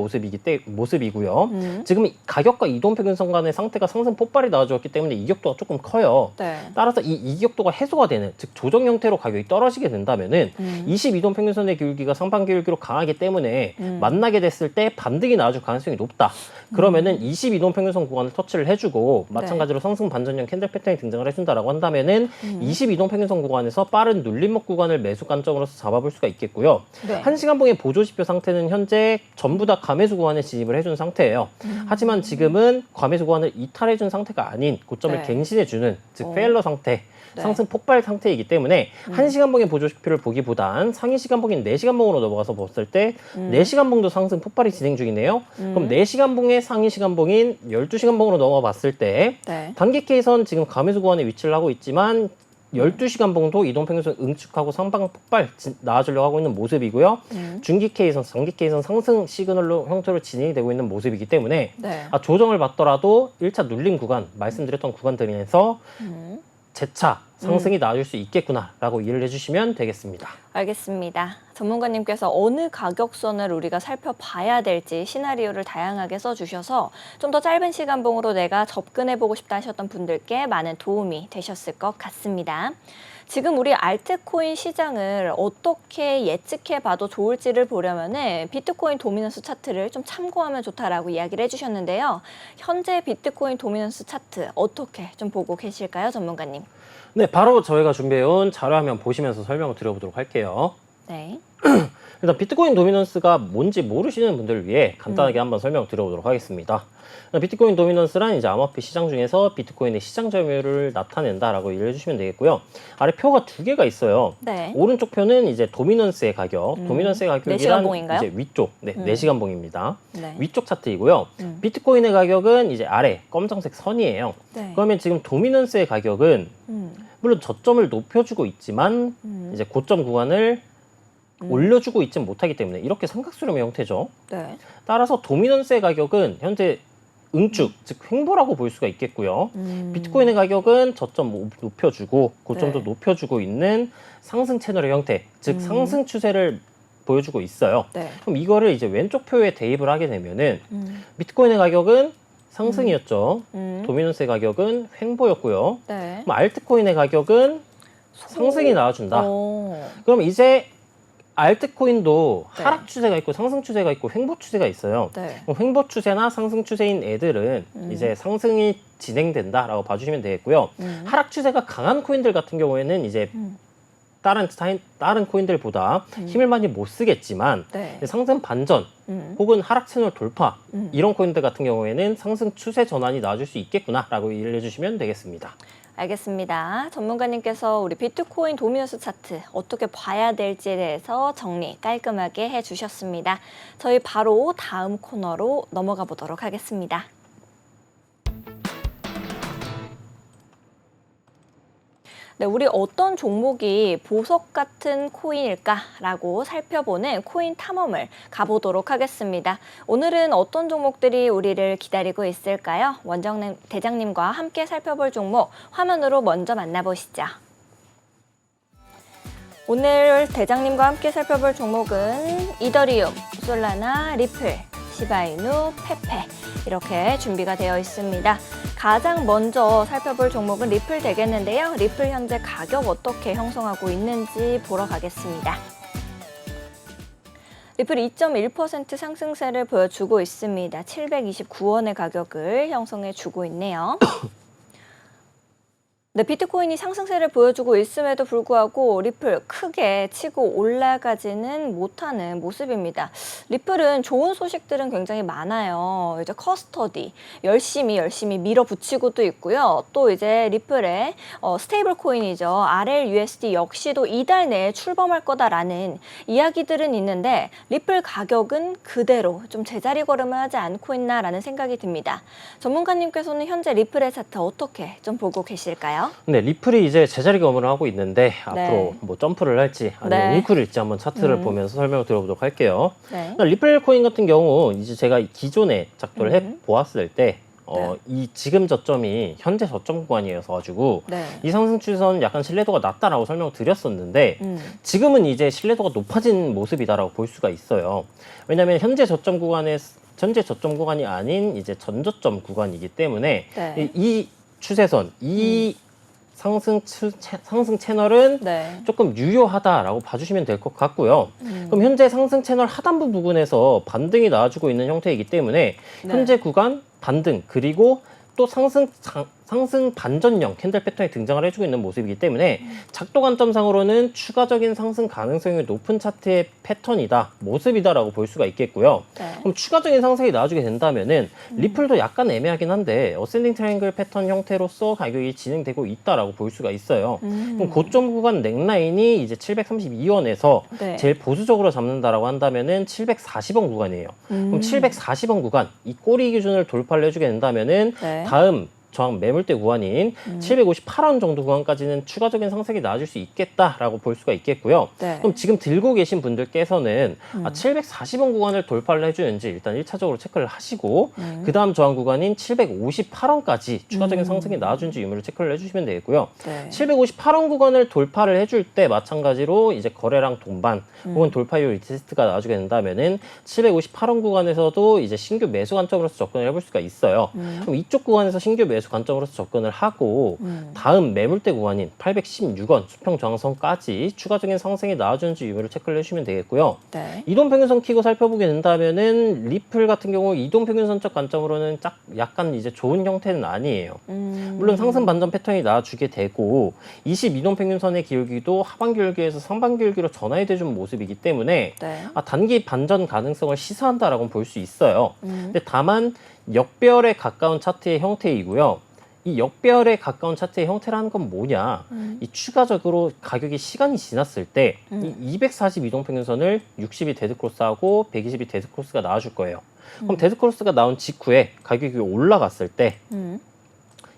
[SPEAKER 2] 모습이고요. 지금 가격과 이동평균선 간의 상태가 상승 폭발이 나와주었기 때문에 이격도가 조금 커요.
[SPEAKER 1] 네.
[SPEAKER 2] 따라서 이 이격도가 해소가 되는, 즉 조정 형태로 가격이 떨어지게 된다면은 20이동평균선의 기울기가 상반 기울기로 강하기 때문에 만나게 됐을 때 반등이 나와줄 가능성이 높다. 그러면은 22동평균선 구간을 터치를 해주고 마찬가지로 상승 반전형 캔들 패턴이 등장을 해준다라고 한다면은 22동평균선 구간에서 빠른 눌림목 구간을 매수 관점으로서 잡아볼 수가 있겠고요.
[SPEAKER 1] 네.
[SPEAKER 2] 1시간 봉의 보조지표 상태는 현재 전부 다 과매수 구간에 진입을 해준 상태예요. 하지만 지금은 과매수 구간을 이탈해준 상태가 아닌 고점을
[SPEAKER 1] 네.
[SPEAKER 2] 갱신해주는, 즉
[SPEAKER 1] 오.
[SPEAKER 2] 페일러 상태,
[SPEAKER 1] 네.
[SPEAKER 2] 상승 폭발 상태이기 때문에 1시간 봉의 보조지표를 보기보단 상위 시간 봉인 4시간 봉으로 넘어가서 봤을 때 4시간 봉도 상승 폭발이 진행 중이네요. 그럼 4시간 봉의 상위 시간 봉인 12시간 봉으로 넘어가 봤을 때
[SPEAKER 1] 네.
[SPEAKER 2] 단기 K선 지금 과매수 구간에 위치를 하고 있지만 12시간 봉도 이동평균선 응축하고 상방 폭발 나와주려고 하고 있는 모습이고요. 중기 K선, 장기 K선 상승 시그널로 형태로 진행이 되고 있는 모습이기 때문에
[SPEAKER 1] 네.
[SPEAKER 2] 조정을 받더라도 1차 눌림 구간, 말씀드렸던 구간들에서 재차 상승이 나와줄 수 있겠구나라고 이해를 해주시면 되겠습니다.
[SPEAKER 1] 알겠습니다. 전문가님께서 어느 가격선을 우리가 살펴봐야 될지 시나리오를 다양하게 써주셔서 좀 더 짧은 시간봉으로 내가 접근해보고 싶다 하셨던 분들께 많은 도움이 되셨을 것 같습니다. 지금 우리 알트코인 시장을 어떻게 예측해봐도 좋을지를 보려면은 비트코인 도미넌스 차트를 좀 참고하면 좋다라고 이야기를 해주셨는데요. 현재 비트코인 도미넌스 차트 어떻게 좀 보고 계실까요, 전문가님?
[SPEAKER 2] 네, 바로 저희가 준비해온 자료화면 보시면서 설명을 드려보도록 할게요.
[SPEAKER 1] 네.
[SPEAKER 2] 일단 비트코인 도미넌스가 뭔지 모르시는 분들을 위해 간단하게 한번 설명 드려보도록 하겠습니다. 비트코인 도미넌스란 이제 암호화폐 시장 중에서 비트코인의 시장 점유율을 나타낸다라고 이해를 해주시면 되겠고요. 아래 표가 두 개가 있어요.
[SPEAKER 1] 네.
[SPEAKER 2] 오른쪽 표는 이제 도미넌스의 가격, 도미넌스의
[SPEAKER 1] 4시간
[SPEAKER 2] 가격이란
[SPEAKER 1] 봉인가요?
[SPEAKER 2] 이제 위쪽, 네, 4시간 봉입니다.
[SPEAKER 1] 네.
[SPEAKER 2] 위쪽 차트이고요. 비트코인의 가격은 이제 아래 검정색 선이에요.
[SPEAKER 1] 네.
[SPEAKER 2] 그러면 지금 도미넌스의 가격은 물론 저점을 높여주고 있지만 이제 고점 구간을 올려주고 있지 못하기 때문에 이렇게 삼각수렴의 형태죠.
[SPEAKER 1] 네.
[SPEAKER 2] 따라서 도미넌스의 가격은 현재 응축, 즉 횡보라고 볼 수가 있겠고요. 비트코인의 가격은 저점 높여주고 고점도
[SPEAKER 1] 네.
[SPEAKER 2] 높여주고 있는 상승 채널의 형태, 즉 상승 추세를 보여주고 있어요.
[SPEAKER 1] 네.
[SPEAKER 2] 그럼 이거를 이제 왼쪽 표에 대입을 하게 되면은 비트코인의 가격은 상승이었죠. 도미넌스의 가격은 횡보였고요.
[SPEAKER 1] 네.
[SPEAKER 2] 그럼 알트코인의 가격은 상승이 나와준다.
[SPEAKER 1] 오.
[SPEAKER 2] 그럼 이제 알트코인도
[SPEAKER 1] 네.
[SPEAKER 2] 하락 추세가 있고 상승 추세가 있고 횡보 추세가 있어요.
[SPEAKER 1] 네.
[SPEAKER 2] 그럼 횡보 추세나 상승 추세인 애들은 이제 상승이 진행된다라고 봐주시면 되겠고요. 하락 추세가 강한 코인들 같은 경우에는 이제 다른 코인들보다 힘을 많이 못 쓰겠지만
[SPEAKER 1] 네.
[SPEAKER 2] 상승 반전 혹은 하락 채널 돌파 이런 코인들 같은 경우에는 상승 추세 전환이 나와줄 수 있겠구나라고 이해를 해주시면 되겠습니다.
[SPEAKER 1] 알겠습니다. 전문가님께서 우리 비트코인 도미노스 차트 어떻게 봐야 될지에 대해서 정리 깔끔하게 해주셨습니다. 저희 바로 다음 코너로 넘어가 보도록 하겠습니다. 네, 우리 어떤 종목이 보석 같은 코인일까라고 살펴보는 코인 탐험을 가보도록 하겠습니다. 오늘은 어떤 종목들이 우리를 기다리고 있을까요? 원정 대장님과 함께 살펴볼 종목 화면으로 먼저 만나보시죠. 오늘 대장님과 함께 살펴볼 종목은 이더리움, 솔라나, 리플, 시바이누, 페페 이렇게 준비가 되어 있습니다. 가장 먼저 살펴볼 종목은 리플 되겠는데요. 리플 현재 가격 어떻게 형성하고 있는지 보러 가겠습니다. 리플 2.1% 상승세를 보여주고 있습니다. 729원의 가격을 형성해 주고 있네요. 네, 비트코인이 상승세를 보여주고 있음에도 불구하고 리플 크게 치고 올라가지는 못하는 모습입니다. 리플은 좋은 소식들은 굉장히 많아요. 이제 커스터디 열심히 밀어붙이고도 있고요. 또 이제 리플의 스테이블 코인이죠. RLUSD 역시도 이달 내에 출범할 거다라는 이야기들은 있는데 리플 가격은 그대로 좀 제자리 걸음을 하지 않고 있나라는 생각이 듭니다. 전문가님께서는 현재 리플의 차트 어떻게 좀 보고 계실까요?
[SPEAKER 2] 네, 리플이 이제 제자리 검을 하고 있는데
[SPEAKER 1] 네.
[SPEAKER 2] 앞으로 뭐 점프를 할지 아니면
[SPEAKER 1] 네.
[SPEAKER 2] 웅크를 할지 한번 차트를 보면서 설명을 드려보도록 할게요.
[SPEAKER 1] 네.
[SPEAKER 2] 리플 코인 같은 경우 이제 제가 기존에 작도를 해 보았을 때 이 지금 저점이 현재 저점 구간이어서 가지고
[SPEAKER 1] 네.
[SPEAKER 2] 이 상승 추세는 약간 신뢰도가 낮다라고 설명을 드렸었는데 지금은 이제 신뢰도가 높아진 모습이다라고 볼 수가 있어요. 왜냐하면 현재 저점 구간이 아닌 이제 전저점 구간이기 때문에
[SPEAKER 1] 네.
[SPEAKER 2] 이 추세선, 이 상승 채널은
[SPEAKER 1] 네.
[SPEAKER 2] 조금 유효하다라고 봐주시면 될 것 같고요. 그럼 현재 상승 채널 하단부 부분에서 반등이 나와주고 있는 형태이기 때문에 현재 구간 반등 그리고 또 상승 반전형 캔들 패턴이 등장을 해주고 있는 모습이기 때문에 작도 관점상으로는 추가적인 상승 가능성이 높은 차트의 패턴이다, 모습이다라고 볼 수가 있겠고요.
[SPEAKER 1] 네.
[SPEAKER 2] 그럼 추가적인 상승이 나와주게 된다면은 리플도 약간 애매하긴 한데 어센딩 트라이앵글 패턴 형태로서 가격이 진행되고 있다라고 볼 수가 있어요. 그럼 고점 구간 넥라인이 이제 732원에서
[SPEAKER 1] 네.
[SPEAKER 2] 제일 보수적으로 잡는다라고 한다면은 740원 구간이에요. 그럼 740원 구간 이 꼬리 기준을 돌파를 해주게 된다면은
[SPEAKER 1] 네.
[SPEAKER 2] 다음 저항 매물대 구간인 758원 정도 구간까지는 추가적인 상승이 나와줄 수 있겠다라고 볼 수가 있겠고요.
[SPEAKER 1] 네.
[SPEAKER 2] 그럼 지금 들고 계신 분들께서는 740원 구간을 돌파를 해주는지 일단 1차적으로 체크를 하시고 그 다음 저항 구간인 758원까지 추가적인 상승이 나와주는지 유무를 체크를 해주시면 되겠고요.
[SPEAKER 1] 네.
[SPEAKER 2] 758원 구간을 돌파를 해줄 때 마찬가지로 이제 거래량 동반 혹은 돌파율 리테스트가 나와주게 된다면은 758원 구간에서도 이제 신규 매수 관점으로서 접근을 해볼 수가 있어요. 그럼 이쪽 구간에서 신규 매수 관점으로서 접근을 하고 다음 매물대 구간인 816원 수평 저항선까지 추가적인 상승이 나와주는지 유무를 체크를 해주시면 되겠고요.
[SPEAKER 1] 네.
[SPEAKER 2] 이동평균선 키고 살펴보게 된다면은 리플 같은 경우 이동평균선적 관점으로는 약간 이제 좋은 형태는 아니에요. 물론 상승 반전 패턴이 나와주게 되고 22동평균선의 기울기도 하반 기울기에서 상반 기울기로 전환이 돼준 모습이기 때문에
[SPEAKER 1] 네.
[SPEAKER 2] 단기 반전 가능성을 시사한다라고 볼 수 있어요. 근데 다만 역배열에 가까운 차트의 형태이고요. 이 역배열에 가까운 차트의 형태라는 건 뭐냐? 이 추가적으로 가격이 시간이 지났을 때 이 242동평균선을 60이 데드크로스하고 120이 데드크로스가 나와줄 거예요. 그럼 데드크로스가 나온 직후에 가격이 올라갔을 때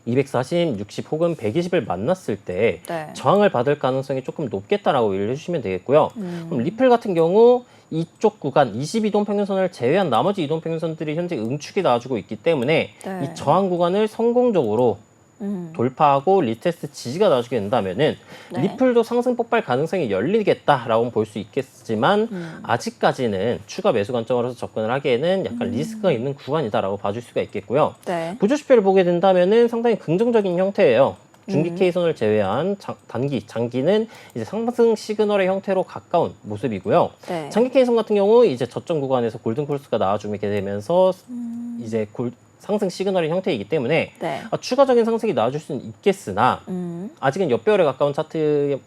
[SPEAKER 2] 240, 60 혹은 120을 만났을 때
[SPEAKER 1] 네.
[SPEAKER 2] 저항을 받을 가능성이 조금 높겠다라고 이해를 해주시면 되겠고요. 그럼 리플 같은 경우 이쪽 구간 22동평균선을 제외한 나머지 이동평균선들이 현재 응축이 나와주고 있기 때문에
[SPEAKER 1] 네.
[SPEAKER 2] 이 저항 구간을 성공적으로 돌파하고 리테스트 지지가 나와주게 된다면은
[SPEAKER 1] 네.
[SPEAKER 2] 리플도 상승 폭발 가능성이 열리겠다라고 볼 수 있겠지만 아직까지는 추가 매수 관점으로서 접근을 하기에는 약간 리스크가 있는 구간이다라고 봐줄 수가 있겠고요.
[SPEAKER 1] 네.
[SPEAKER 2] 보조지표를 보게 된다면은 상당히 긍정적인 형태예요. 중기 K선을 제외한 장기는 이제 상승 시그널의 형태로 가까운 모습이고요.
[SPEAKER 1] 네.
[SPEAKER 2] 장기 K선 같은 경우 이제 저점 구간에서 골든 크로스가 나와주게 되면서 이제 상승 시그널의 형태이기 때문에
[SPEAKER 1] 네.
[SPEAKER 2] 추가적인 상승이 나와줄 수는 있겠으나 아직은 역배열에 가까운 차트의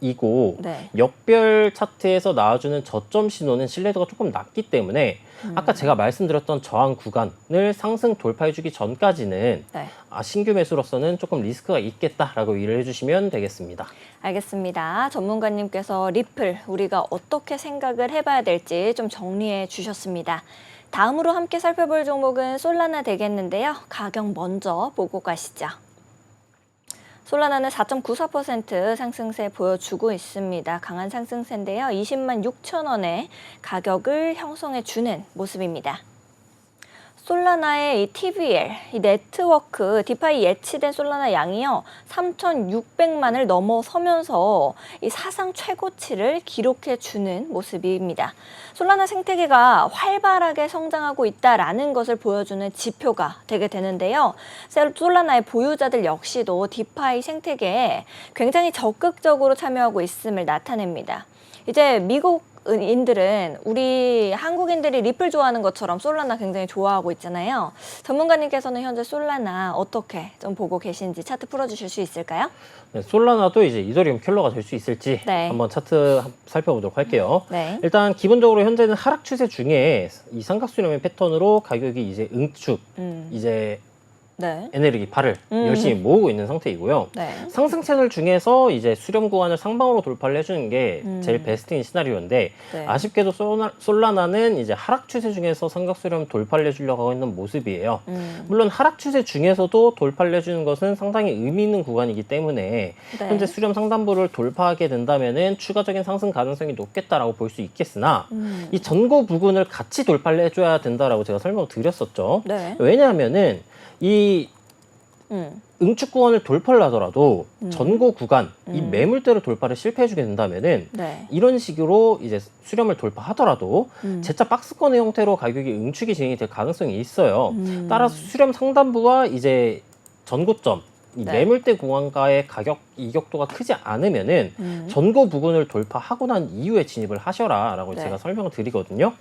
[SPEAKER 2] 이고
[SPEAKER 1] 네.
[SPEAKER 2] 역별 차트에서 나와주는 저점 신호는 신뢰도가 조금 낮기 때문에 아까 제가 말씀드렸던 저항 구간을 상승 돌파해주기 전까지는
[SPEAKER 1] 네.
[SPEAKER 2] 신규 매수로서는 조금 리스크가 있겠다라고 이해를 해주시면 되겠습니다.
[SPEAKER 1] 알겠습니다. 전문가님께서 리플 우리가 어떻게 생각을 해봐야 될지 좀 정리해 주셨습니다. 다음으로 함께 살펴볼 종목은 솔라나 되겠는데요. 가격 먼저 보고 가시죠. 솔라나는 4.94% 상승세 보여주고 있습니다. 강한 상승세인데요. 20만 6천 원의 가격을 형성해 주는 모습입니다. 솔라나의 이 TVL, 이 네트워크, 디파이 예치된 솔라나 양이요. 3,600만을 넘어서면서 이 사상 최고치를 기록해 주는 모습입니다. 솔라나 생태계가 활발하게 성장하고 있다라는 것을 보여주는 지표가 되게 되는데요. 솔라나의 보유자들 역시도 디파이 생태계에 굉장히 적극적으로 참여하고 있음을 나타냅니다. 이제 미국인들은 우리 한국인들이 리플 좋아하는 것처럼 솔라나 굉장히 좋아하고 있잖아요. 전문가님께서는 현재 솔라나 어떻게 좀 보고 계신지 차트 풀어주실 수 있을까요?
[SPEAKER 2] 네, 솔라나도 이제 이더리움 킬러가 될 수 있을지
[SPEAKER 1] 네.
[SPEAKER 2] 한번 차트 살펴보도록 할게요.
[SPEAKER 1] 네.
[SPEAKER 2] 일단 기본적으로 현재는 하락 추세 중에 이 삼각수렴의 패턴으로 가격이 이제 응축, 이제
[SPEAKER 1] 네.
[SPEAKER 2] 에너지 발을 열심히 모으고 있는 상태이고요.
[SPEAKER 1] 네.
[SPEAKER 2] 상승 채널 중에서 이제 수렴 구간을 상방으로 돌파를 해주는 게 제일 베스트인 시나리오인데
[SPEAKER 1] 네.
[SPEAKER 2] 아쉽게도 솔라나는 이제 하락 추세 중에서 삼각 수렴 돌파를 해주려고 하고 있는 모습이에요. 물론 하락 추세 중에서도 돌파를 해주는 것은 상당히 의미 있는 구간이기 때문에
[SPEAKER 1] 네.
[SPEAKER 2] 현재 수렴 상단부를 돌파하게 된다면은 추가적인 상승 가능성이 높겠다라고 볼 수 있겠으나 이 전고 부근을 같이 돌파를 해줘야 된다라고 제가 설명을 드렸었죠.
[SPEAKER 1] 네.
[SPEAKER 2] 왜냐하면은 이 응축 구간을 돌파를 하더라도 전고 구간, 이 매물대로 돌파를 실패해주게 된다면은
[SPEAKER 1] 네.
[SPEAKER 2] 이런 식으로 이제 수렴을 돌파하더라도 재차 박스권의 형태로 가격이 응축이 진행이 될 가능성이 있어요. 따라서 수렴 상단부와 이제 전고점, 이
[SPEAKER 1] 네.
[SPEAKER 2] 매물대 구간과의 가격 이격도가 크지 않으면은 전고 부근을 돌파하고 난 이후에 진입을 하셔라라고
[SPEAKER 1] 네.
[SPEAKER 2] 제가 설명을 드리거든요.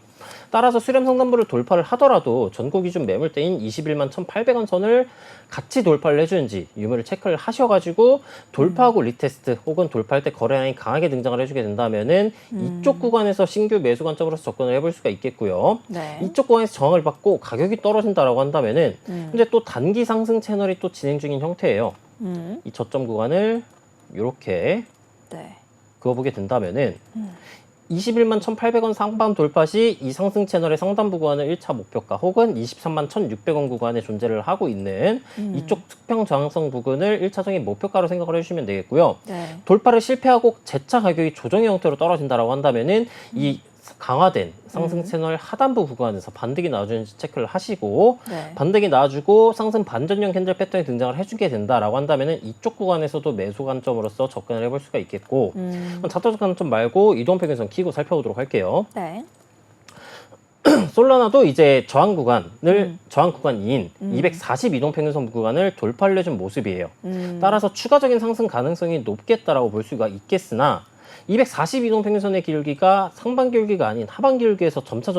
[SPEAKER 2] 따라서 수렴 상단부를 돌파를 하더라도 전고 기준 매물대인 21만 1,800원 선을 같이 돌파를 해주는지 유무를 체크를 하셔가지고 돌파하고 리테스트 혹은 돌파할 때 거래량이 강하게 등장을 해주게 된다면은 이쪽 구간에서 신규 매수 관점으로서 접근을 해볼 수가 있겠고요.
[SPEAKER 1] 네.
[SPEAKER 2] 이쪽 구간에서 저항을 받고 가격이 떨어진다라고 한다면은 현재 또 단기 상승 채널이 또 진행 중인 형태예요. 이 저점 구간을 이렇게
[SPEAKER 1] 네.
[SPEAKER 2] 그어보게 된다면은 21만 1,800원 상방 돌파 시 이 상승 채널의 상단부 구간을 1차 목표가 혹은 23만 1,600원 구간에 존재를 하고 있는 이쪽 수평 저항성 부근을 1차적인 목표가로 생각을 해주시면 되겠고요.
[SPEAKER 1] 네.
[SPEAKER 2] 돌파를 실패하고 재차 가격이 조정의 형태로 떨어진다라고 한다면은 이 강화된 상승 채널 하단부 구간에서 반등이 나와주는지 체크를 하시고
[SPEAKER 1] 네.
[SPEAKER 2] 반등이 나와주고 상승 반전형 캔들 패턴이 등장을 해주게 된다라고 한다면은 이쪽 구간에서도 매수 관점으로서 접근을 해볼 수가 있겠고 차트적 관점 말고 이동평균선 키고 살펴보도록 할게요.
[SPEAKER 1] 네.
[SPEAKER 2] 솔라나도 이제 저항 구간인 240 이동평균선 구간을 돌파를 해준 모습이에요. 따라서 추가적인 상승 가능성이 높겠다라고 볼 수가 있겠으나 240 이동평균선의 길기가 상반 길기가 아닌 하반 길기에서 점차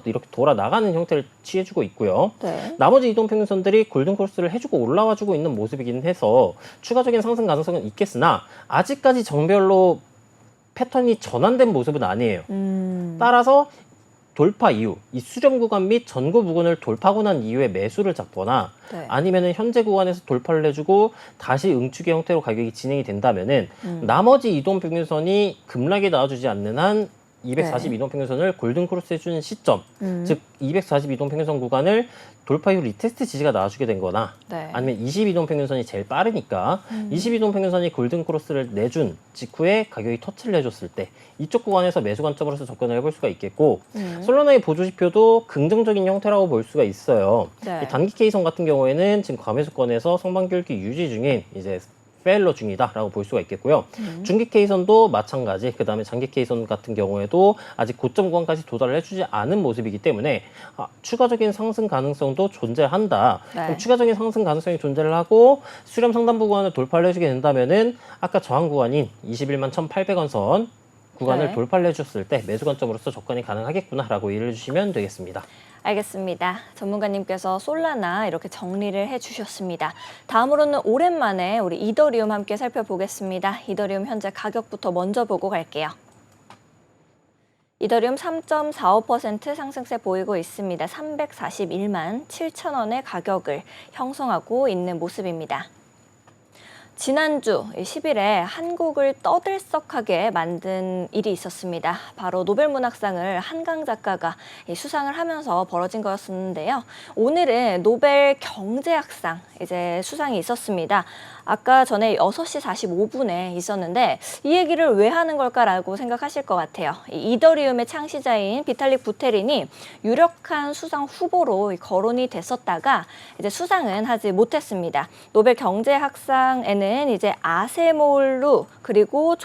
[SPEAKER 2] 이렇게 돌아 나가는 형태를 취해주고 있고요.
[SPEAKER 1] 네.
[SPEAKER 2] 나머지 이동평균선들이 골든크로스를 해주고 올라와주고 있는 모습이긴 해서 추가적인 상승 가능성은 있겠으나 아직까지 정별로 패턴이 전환된 모습은 아니에요. 따라서 돌파 이후 이 수렴 구간 및 전고 부근을 돌파하고 난 이후에 매수를 잡거나
[SPEAKER 1] 네.
[SPEAKER 2] 아니면은 현재 구간에서 돌파를 해주고 다시 응축의 형태로 가격이 진행이 된다면은 나머지 이동 평균선이 급락이 나와주지 않는 한 240
[SPEAKER 1] 네.
[SPEAKER 2] 이동 평균선을 골든 크로스 해주는 시점, 즉 240 이동 평균선 구간을 돌파 이후 리테스트 지지가 나와주게 된 거나
[SPEAKER 1] 네.
[SPEAKER 2] 아니면 20 이동 평균선이 제일 빠르니까 20 이동 평균선이 골든 크로스를 내준 직후에 가격이 터치를 해줬을 때 이쪽 구간에서 매수 관점으로서 접근을 해볼 수가 있겠고 솔라나의 보조지표도 긍정적인 형태라고 볼 수가 있어요.
[SPEAKER 1] 네.
[SPEAKER 2] 이 단기 K선 같은 경우에는 지금 과매수권에서 상반기울기 유지 중인 이제 페일러 중이다라고 볼 수가 있겠고요. 중기 K선도 마찬가지, 그 다음에 장기 K선 같은 경우에도 아직 고점 구간까지 도달을 해주지 않은 모습이기 때문에 추가적인 상승 가능성도 존재한다.
[SPEAKER 1] 네.
[SPEAKER 2] 그럼 추가적인 상승 가능성이 존재를 하고 수렴 상단부 구간을 돌파를 해주게 된다면은 아까 저항 구간인 21만 1,800원 선 구간을
[SPEAKER 1] 네.
[SPEAKER 2] 돌파를 해줬을 때 매수 관점으로서 접근이 가능하겠구나라고 이해를 해주시면 되겠습니다.
[SPEAKER 1] 알겠습니다. 전문가님께서 솔라나 이렇게 정리를 해주셨습니다. 다음으로는 오랜만에 우리 이더리움 함께 살펴보겠습니다. 이더리움 현재 가격부터 먼저 보고 갈게요. 이더리움 3.45% 상승세 보이고 있습니다. 341만 7천 원의 가격을 형성하고 있는 모습입니다. 지난주 10일에 한국을 떠들썩하게 만든 일이 있었습니다. 바로 노벨문학상을 한강 작가가 수상을 하면서 벌어진 거였었는데요. 오늘은 노벨 경제학상 이제 수상이 있었습니다. 아까 전에 6시 45분에 있었는데 이 얘기를 왜 하는 걸까라고 생각하실 것 같아요. 이더리움의 창시자인 비탈릭 부테린이 유력한 수상 후보로 거론이 됐었다가 이제 수상은 하지 못했습니다. 노벨 경제학상에는 이제 아세모울루 그리고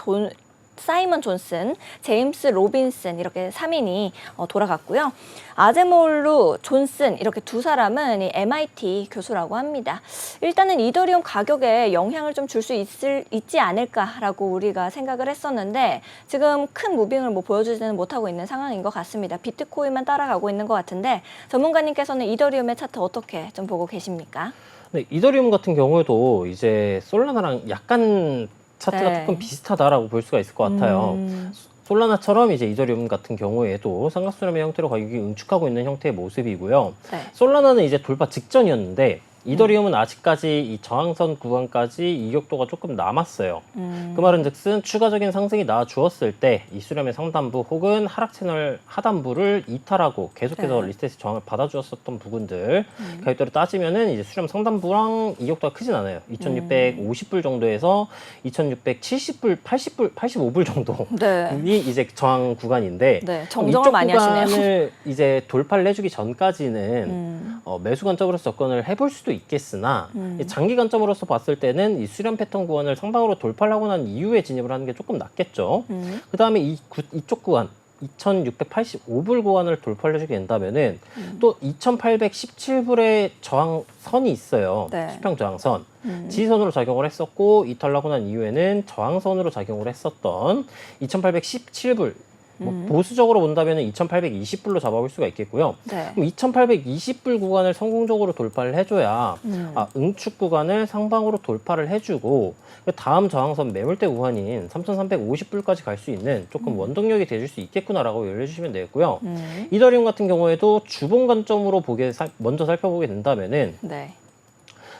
[SPEAKER 1] 사이먼 존슨, 제임스 로빈슨 이렇게 3인이 돌아갔고요. 아세모울루, 존슨 이렇게 두 사람은 이 MIT 교수라고 합니다. 일단은 이더리움 가격에 영향을 좀 줄 수 있지 않을까라고 우리가 생각을 했었는데 지금 큰 무빙을 보여주지는 못하고 있는 상황인 것 같습니다. 비트코인만 따라가고 있는 것 같은데 전문가님께서는 이더리움의 차트 어떻게 좀 보고 계십니까?
[SPEAKER 2] 네, 이더리움 같은 경우에도 이제 솔라나랑 약간 차트가
[SPEAKER 1] 네.
[SPEAKER 2] 조금 비슷하다라고 볼 수가 있을 것 같아요. 솔라나처럼 이제 이더리움 같은 경우에도 삼각수렴의 형태로 가격이 응축하고 있는 형태의 모습이고요.
[SPEAKER 1] 네.
[SPEAKER 2] 솔라나는 이제 돌파 직전이었는데 이더리움은 아직까지 이 저항선 구간까지 이격도가 조금 남았어요. 그 말은즉슨 추가적인 상승이 나와주었을 때 이 수렴의 상단부 혹은 하락 채널 하단부를 이탈하고 계속해서
[SPEAKER 1] 네.
[SPEAKER 2] 리스트에서 저항을 받아주었었던 부분들 가격대로 따지면은 이제 수렴 상단부랑 이격도가 크진 않아요. 2,650불 정도에서 2,670불, 80불, 85불 정도.
[SPEAKER 1] 네.
[SPEAKER 2] 이 이제 저항 구간인데
[SPEAKER 1] 네, 정정을 많이 하시네요.
[SPEAKER 2] 구간을 이제 돌파를 해주기 전까지는 매수 관점으로서 접근을 해볼 수도 있겠으나 장기 관점으로서 봤을 때는 이 수렴 패턴 구간을 상방으로 돌파를 하고 난 이후에 진입을 하는 게 조금 낫겠죠. 그 다음에 이쪽 구간 2,685불 구간을 돌파를 해주게 된다면은 또 2,817불의 저항선이 있어요.
[SPEAKER 1] 네.
[SPEAKER 2] 수평 저항선. 지지선으로 작용을 했었고 이탈하고 난 이후에는 저항선으로 작용을 했었던 2,817불 보수적으로 본다면 2,820불로 잡아볼 수가 있겠고요.
[SPEAKER 1] 네.
[SPEAKER 2] 그럼 2,820불 구간을 성공적으로 돌파를 해줘야 응축 구간을 상방으로 돌파를 해주고 다음 저항선 매물대 구간인 3,350불까지 갈 수 있는 조금 원동력이 되줄 수 있겠구나라고 연락해 주시면 되겠고요. 이더리움 같은 경우에도 주봉 관점으로 먼저 살펴보게 된다면은
[SPEAKER 1] 네.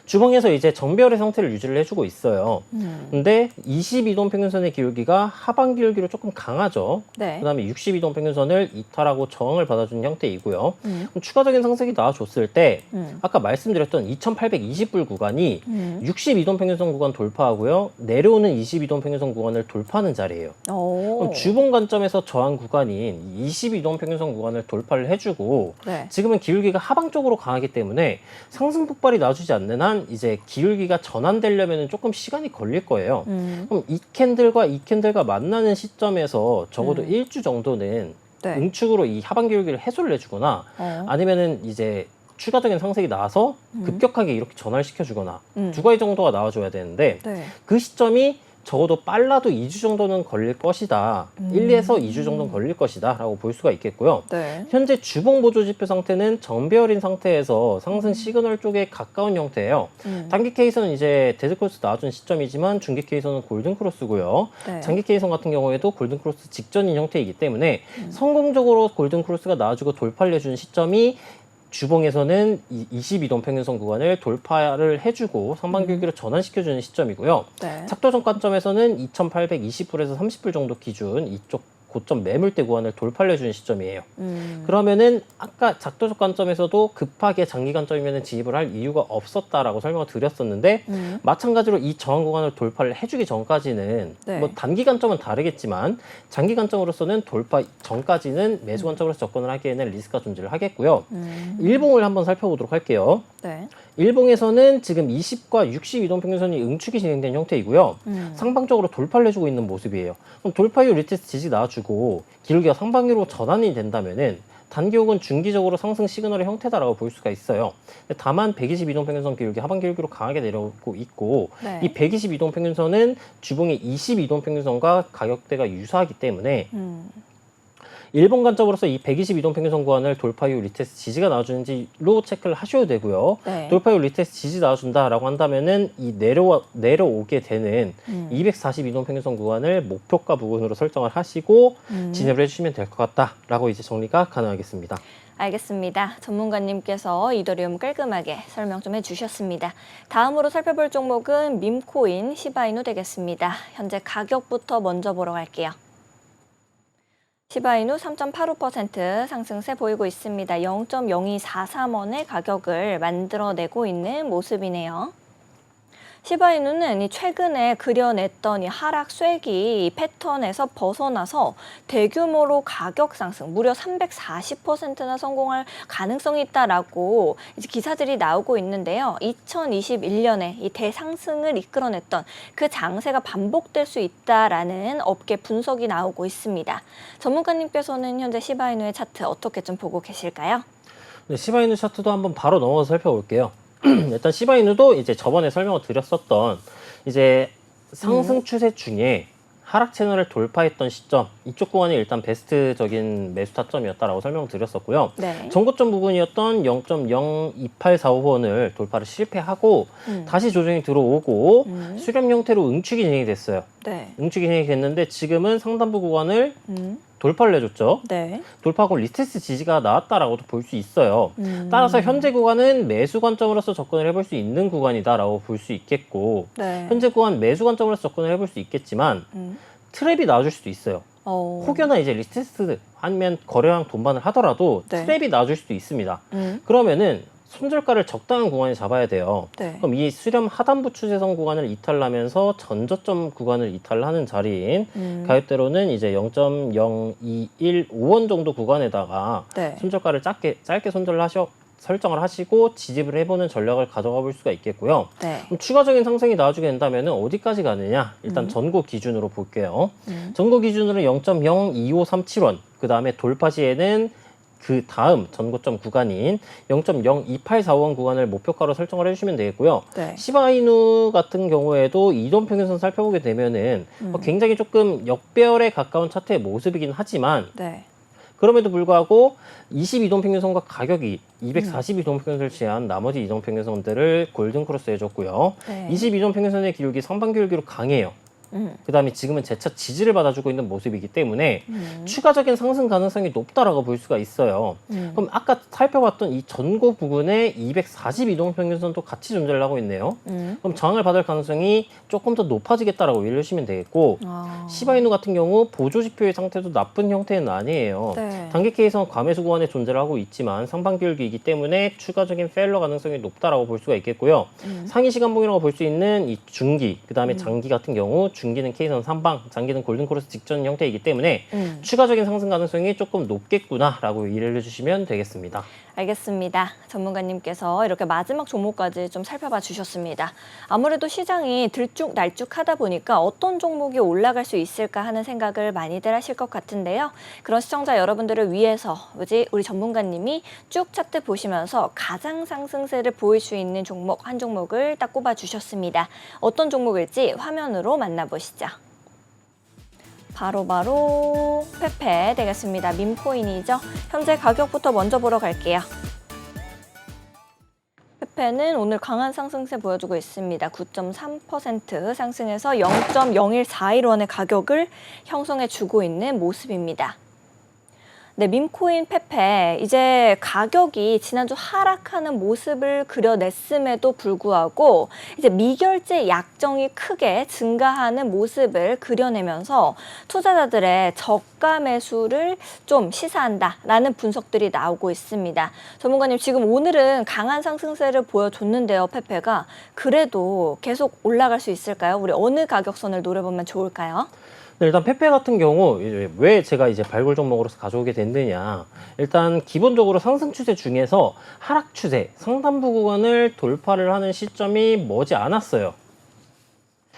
[SPEAKER 2] 주봉에서 이제 정배열의 상태를 유지를 해주고 있어요. 근데 22동 평균선의 기울기가 하반 기울기로 조금 강하죠.
[SPEAKER 1] 네.
[SPEAKER 2] 그다음에 62동 평균선을 이탈하고 저항을 받아주는 형태이고요. 그럼 추가적인 상승이 나와줬을 때 아까 말씀드렸던 2,820불 구간이 62동 평균선 구간 돌파하고요. 내려오는 22동 평균선 구간을 돌파하는 자리예요. 그럼 주봉 관점에서 저항 구간인 22동 평균선 구간을 돌파를 해주고
[SPEAKER 1] 네.
[SPEAKER 2] 지금은 기울기가 하방 쪽으로 강하기 때문에 상승 폭발이 나와주지 않는 한 이제 기울기가 전환되려면 조금 시간이 걸릴 거예요. 그럼 이 캔들과 만나는 시점에서 적어도 일주 정도는
[SPEAKER 1] 네.
[SPEAKER 2] 응축으로 이 하방 기울기를 해소를 해주거나 아니면은 이제 추가적인 상승이 나와서 급격하게 이렇게 전환을 시켜주거나 두 가지 정도가 나와줘야 되는데
[SPEAKER 1] 네.
[SPEAKER 2] 그 시점이 적어도 빨라도 2주 정도는 걸릴 것이다. 1에서 2주 정도는 걸릴 것이다 라고 볼 수가 있겠고요.
[SPEAKER 1] 네.
[SPEAKER 2] 현재 주봉 보조 지표 상태는 정배열인 상태에서 상승 시그널 쪽에 가까운 형태예요. 단기 K선은 이제 데드크로스 나와준 시점이지만 중기 K선은 골든크로스고요.
[SPEAKER 1] 네. 장기
[SPEAKER 2] 장기 K선 같은 경우에도 골든크로스 직전인 형태이기 때문에 성공적으로 골든크로스가 나와주고 돌파를 해주는 시점이 주봉에서는 22동 평균선 구간을 돌파를 해주고 상방 기울기로 전환시켜주는 시점이고요.
[SPEAKER 1] 네.
[SPEAKER 2] 작도전 관점에서는 2,820불에서 30불 정도 기준 이쪽 고점 매물대 구간을 돌파를 해주는 시점이에요. 그러면은 아까 작도적 관점에서도 급하게 장기 관점이면 진입을 할 이유가 없었다라고 설명을 드렸었는데 마찬가지로 이 저항 구간을 돌파를 해주기 전까지는
[SPEAKER 1] 네.
[SPEAKER 2] 뭐 단기 관점은 다르겠지만 장기 관점으로서는 돌파 전까지는 매수 관점으로서 접근을 하기에는 리스크가 존재를 하겠고요. 일봉을 한번 살펴보도록 할게요.
[SPEAKER 1] 네.
[SPEAKER 2] 일봉에서는 지금 20과 62동 평균선이 응축이 진행된 형태이고요. 상방적으로 돌파를 해주고 있는 모습이에요. 그럼 돌파 이후 리테스트 지지 나와주고 기울기가 상방으로 전환이 된다면은 단기 혹은 중기적으로 상승 시그널의 형태다라고 볼 수가 있어요. 다만 122동 평균선 기울기 하반 기울기로 강하게 내려오고 있고
[SPEAKER 1] 네.
[SPEAKER 2] 이 122동 평균선은 주봉의 22동 평균선과 가격대가 유사하기 때문에 1번 관점으로서 이 122동 평균선 구간을 돌파 이후 리테스트 지지가 나와주는지로 체크를 하셔도 되고요.
[SPEAKER 1] 네.
[SPEAKER 2] 돌파 이후 리테스트 지지 나와준다라고 한다면은 이 내려오게 되는 242동 평균선 구간을 목표가 부근으로 설정을 하시고 진입을 해주시면 될 것 같다라고 이제 정리가 가능하겠습니다.
[SPEAKER 1] 알겠습니다. 전문가님께서 이더리움 깔끔하게 설명 좀 해주셨습니다. 다음으로 살펴볼 종목은 밈코인 시바이누 되겠습니다. 현재 가격부터 먼저 보러 갈게요. 시바이누 3.85% 상승세 보이고 있습니다. 0.0243원의 가격을 만들어내고 있는 모습이네요. 시바이누는 최근에 그려냈던 이 하락 쐐기 패턴에서 벗어나서 대규모로 가격 상승, 무려 340%나 성공할 가능성이 있다라고 이제 기사들이 나오고 있는데요. 2021년에 이 대상승을 이끌어냈던 그 장세가 반복될 수 있다라는 업계 분석이 나오고 있습니다. 전문가님께서는 현재 시바이누의 차트 어떻게 좀 보고 계실까요?
[SPEAKER 2] 네, 시바이누 차트도 한번 바로 넘어서 살펴볼게요. 일단 시바이누도 이제 저번에 설명을 드렸었던 이제 상승 추세 중에 하락 채널을 돌파했던 시점, 이쪽 구간이 일단 베스트적인 매수 타점이었다라고 설명드렸었고요.
[SPEAKER 1] 네.
[SPEAKER 2] 전고점 부분이었던 0.02845원을 돌파를 실패하고 다시 조정이 들어오고 수렴 형태로 응축이 진행이 됐어요.
[SPEAKER 1] 네.
[SPEAKER 2] 응축이 진행이 됐는데 지금은 상단부 구간을 돌파를 해줬죠.
[SPEAKER 1] 네.
[SPEAKER 2] 돌파하고 리테스트 지지가 나왔다라고도 볼 수 있어요. 따라서 현재 구간은 매수 관점으로서 접근을 해볼 수 있는 구간이다라고 볼 수 있겠고
[SPEAKER 1] 네.
[SPEAKER 2] 현재 구간 매수 관점으로서 접근을 해볼 수 있겠지만 트랩이 나와줄 수도 있어요. 혹여나 이제 리테스트 아니면 거래량 돈반을 하더라도
[SPEAKER 1] 네.
[SPEAKER 2] 트랩이 나와줄 수도 있습니다. 그러면은 손절가를 적당한 구간에 잡아야 돼요.
[SPEAKER 1] 네.
[SPEAKER 2] 그럼 이 수렴 하단부 추세선 구간을 이탈하면서 전저점 구간을 이탈하는 자리인 가격대로는 이제 0.0215원 정도 구간에다가
[SPEAKER 1] 네.
[SPEAKER 2] 손절가를 짧게 설정을 하시고 지집을 해보는 전략을 가져가 볼 수가 있겠고요.
[SPEAKER 1] 네.
[SPEAKER 2] 그럼 추가적인 상승이 나와주게 된다면 어디까지 가느냐? 일단 전고 기준으로 볼게요. 전고 기준으로 0.02537원, 그 다음에 돌파 시에는 그 다음 전고점 구간인 0.02845원 구간을 목표가로 설정을 해주시면 되겠고요.
[SPEAKER 1] 네.
[SPEAKER 2] 시바이누 같은 경우에도 이동평균선 살펴보게 되면은 굉장히 조금 역배열에 가까운 차트의 모습이긴 하지만
[SPEAKER 1] 네.
[SPEAKER 2] 그럼에도 불구하고 22동평균선과 가격이 242동평균선을 제한 나머지 이동평균선들을 골든크로스 해줬고요.
[SPEAKER 1] 네.
[SPEAKER 2] 22동평균선의 기울기 상반 기울기로 강해요. 그 다음에 지금은 재차 지지를 받아주고 있는 모습이기 때문에 추가적인 상승 가능성이 높다라고 볼 수가 있어요. 그럼 아까 살펴봤던 이 전고 부근에 242동 평균선도 같이 존재를 하고 있네요. 그럼 저항을 받을 가능성이 조금 더 높아지겠다라고 이해하시면 되겠고 시바이누 같은 경우 보조지표의 상태도 나쁜 형태는 아니에요.
[SPEAKER 1] 네.
[SPEAKER 2] 단기 K선 과매수 구간에 존재를 하고 있지만 상반 기울기이기 때문에 추가적인 페일러 가능성이 높다라고 볼 수가 있겠고요. 상위 시간봉이라고 볼 수 있는 이 중기, 그 다음에 장기 같은 경우 중기는 K선 3방, 장기는 골든크로스 직전 형태이기 때문에 추가적인 상승 가능성이 조금 높겠구나라고 이해를 해주시면 되겠습니다.
[SPEAKER 1] 알겠습니다. 전문가님께서 이렇게 마지막 종목까지 좀 살펴봐 주셨습니다. 아무래도 시장이 들쭉날쭉하다 보니까 어떤 종목이 올라갈 수 있을까 하는 생각을 많이들 하실 것 같은데요. 그런 시청자 여러분들을 위해서 우리 전문가님이 쭉 차트 보시면서 가장 상승세를 보일 수 있는 종목 한 종목을 딱 꼽아 주셨습니다. 어떤 종목일지 화면으로 만나보시죠. 바로 페페 되겠습니다. 밈코인이죠. 현재 가격부터 먼저 보러 갈게요. 페페는 오늘 강한 상승세 보여주고 있습니다. 9.3% 상승해서 0.0141원의 가격을 형성해 주고 있는 모습입니다. 네, 밈코인 페페 이제 가격이 지난주 하락하는 모습을 그려냈음에도 불구하고 이제 미결제 약정이 크게 증가하는 모습을 그려내면서 투자자들의 저가 매수를 좀 시사한다라는 분석들이 나오고 있습니다. 전문가님 지금 오늘은 강한 상승세를 보여줬는데요. 페페가 그래도 계속 올라갈 수 있을까요? 우리 어느 가격선을 노려보면 좋을까요?
[SPEAKER 2] 네, 일단 페페 같은 경우 왜 제가 이제 발굴 종목으로서 가져오게 됐느냐, 일단 기본적으로 상승 추세 중에서 하락 추세 상단부 구간을 돌파를 하는 시점이 머지 않았어요.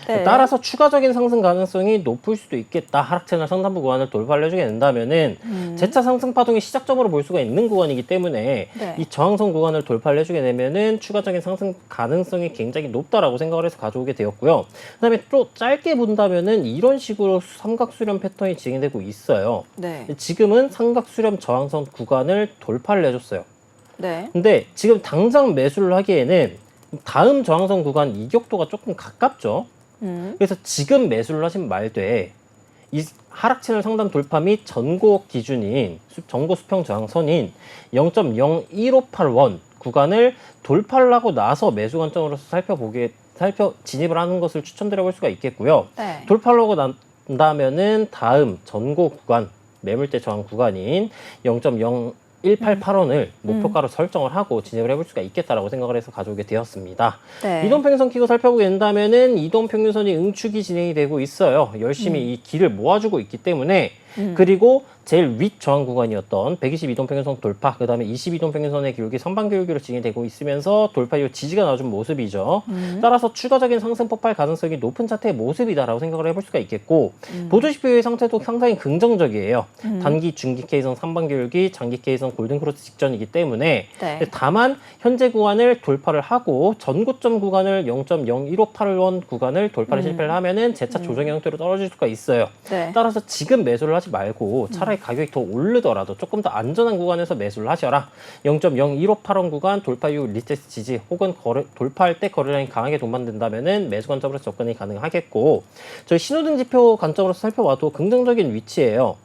[SPEAKER 1] 네.
[SPEAKER 2] 따라서 추가적인 상승 가능성이 높을 수도 있겠다. 하락 채널 상단부 구간을 돌파를 해주게 된다면은 재차 상승 파동의 시작점으로 볼 수가 있는 구간이기 때문에
[SPEAKER 1] 네.
[SPEAKER 2] 이 저항선 구간을 돌파를 해주게 되면은 추가적인 상승 가능성이 굉장히 높다라고 생각을 해서 가져오게 되었고요. 그다음에 또 짧게 본다면은 이런 식으로 삼각 수렴 패턴이 진행되고 있어요.
[SPEAKER 1] 네.
[SPEAKER 2] 지금은 삼각 수렴 저항선 구간을 돌파를 해줬어요.
[SPEAKER 1] 네.
[SPEAKER 2] 근데 지금 당장 매수를 하기에는 다음 저항선 구간 이격도가 조금 가깝죠. 그래서 지금 매수를 하신 말되 이 하락 채널 상단 돌파 및 전고 기준인 전고 수평 저항선인 0.01581 구간을 돌파를 하고 나서 매수 관점으로서 진입을 하는 것을 추천드려 볼 수가 있겠고요.
[SPEAKER 1] 네.
[SPEAKER 2] 돌파를 하고 난다면은 다음 전고 구간 매물대 저항 구간인 0.0188원을 목표가로 설정을 하고 진입을 해볼 수가 있겠다라고 생각을 해서 가져오게 되었습니다.
[SPEAKER 1] 네.
[SPEAKER 2] 이동평균선 키고 살펴보게 된다면은 이동평균선이 응축이 진행이 되고 있어요. 열심히 이 길을 모아주고 있기 때문에 그리고 제일 윗 저항 구간이었던 120 이동평균선 돌파, 그 다음에 20 이동평균선의 기울기 선반 기울기로 진행되고 있으면서 돌파 이후 지지가 나와준 모습이죠. 따라서 추가적인 상승 폭발 가능성이 높은 차트의 모습이다라고 생각을 해볼 수가 있겠고 보조지표의 상태도 상당히 긍정적이에요. 단기, 중기 K선 선반 기울기, 장기 K선 골든크로스 직전이기 때문에
[SPEAKER 1] 네.
[SPEAKER 2] 다만 현재 구간을 돌파를 하고 전고점 구간을 0.01581원 구간을 돌파를 실패를 하면은 재차 조정의 형태로 떨어질 수가 있어요.
[SPEAKER 1] 네.
[SPEAKER 2] 따라서 지금 매수를 하지 말고 차라리 가격이 더 오르더라도 조금 더 안전한 구간에서 매수를 하셔라. 0.0158원 구간 돌파 이후 리테스트 지지 혹은 돌파할 때 거래량이 강하게 동반된다면은 매수 관점으로 접근이 가능하겠고 저희 신호등 지표 관점으로 살펴봐도 긍정적인 위치예요.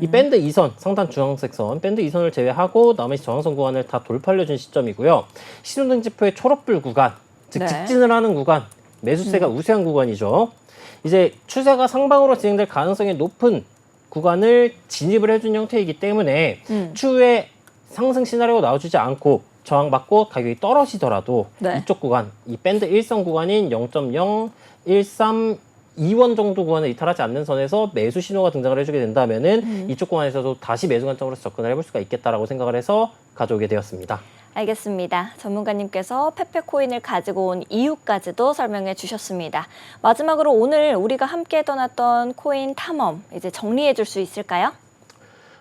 [SPEAKER 2] 이 밴드 2선, 상단 주황색 선, 밴드 2선을 제외하고 나머지 저항선 구간을 다 돌파해준 시점이고요. 신호등 지표의 초록불 구간, 즉
[SPEAKER 1] 네.
[SPEAKER 2] 직진을 하는 구간, 매수세가 우세한 구간이죠. 이제 추세가 상방으로 진행될 가능성이 높은 구간을 진입을 해준 형태이기 때문에 추후에 상승 시나리오가 나와주지 않고 저항받고 가격이 떨어지더라도
[SPEAKER 1] 네.
[SPEAKER 2] 이쪽 구간, 이 밴드 1선 구간인 0.0132원 정도 구간을 이탈하지 않는 선에서 매수 신호가 등장을 해주게 된다면은 이쪽 구간에서도 다시 매수 관점으로 접근을 해볼 수가 있겠다라고 생각을 해서 가져오게 되었습니다.
[SPEAKER 1] 알겠습니다. 전문가님께서 페페코인을 가지고 온 이유까지도 설명해 주셨습니다. 마지막으로 오늘 우리가 함께 떠났던 코인 탐험 이제 정리해 줄 수 있을까요?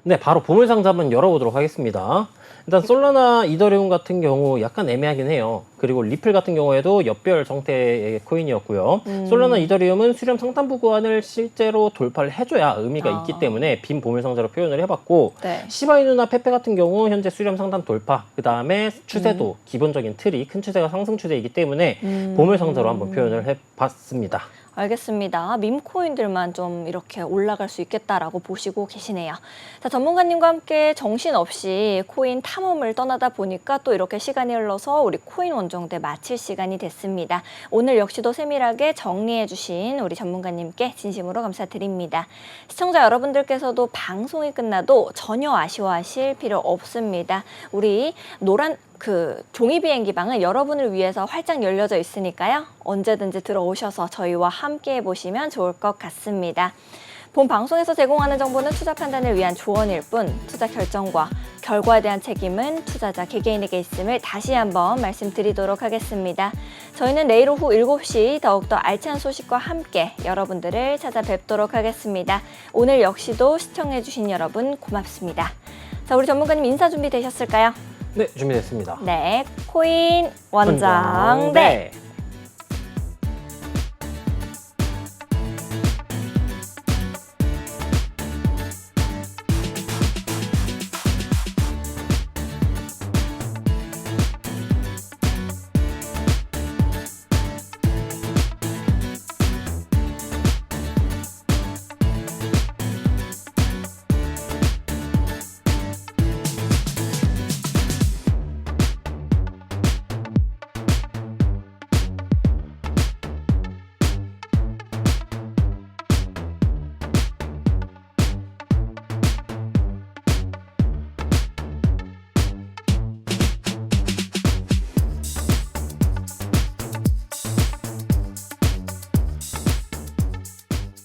[SPEAKER 2] 네, 바로 보물상자 한번 열어보도록 하겠습니다. 일단 솔라나 이더리움 같은 경우 약간 애매하긴 해요. 그리고 리플 같은 경우에도 역별 형태의 코인이었고요. 솔라나 이더리움은 수렴 상단부 구간을 실제로 돌파를 해줘야 의미가 있기 때문에 빈 보물상자로 표현을 해봤고
[SPEAKER 1] 네.
[SPEAKER 2] 시바이누나 페페 같은 경우 현재 수렴 상단 돌파, 그 다음에 추세도 기본적인 틀이 큰 추세가 상승 추세이기 때문에 보물상자로 한번 표현을 해봤습니다.
[SPEAKER 1] 알겠습니다. 밈코인들만 좀 이렇게 올라갈 수 있겠다라고 보시고 계시네요. 자, 전문가님과 함께 정신없이 코인 탐험을 떠나다 보니까 또 이렇게 시간이 흘러서 우리 코인 원정대 마칠 시간이 됐습니다. 오늘 역시도 세밀하게 정리해 주신 우리 전문가님께 진심으로 감사드립니다. 시청자 여러분들께서도 방송이 끝나도 전혀 아쉬워하실 필요 없습니다. 우리 노란 종이 비행기 방은 여러분을 위해서 활짝 열려져 있으니까요. 언제든지 들어오셔서 저희와 함께 해보시면 좋을 것 같습니다. 본 방송에서 제공하는 정보는 투자 판단을 위한 조언일 뿐 투자 결정과 결과에 대한 책임은 투자자 개개인에게 있음을 다시 한번 말씀드리도록 하겠습니다. 저희는 내일 오후 7시 더욱더 알찬 소식과 함께 여러분들을 찾아뵙도록 하겠습니다. 오늘 역시도 시청해주신 여러분 고맙습니다. 자, 우리 전문가님 인사 준비되셨을까요?
[SPEAKER 2] 네, 준비됐습니다.
[SPEAKER 1] 네, 코인 원정대.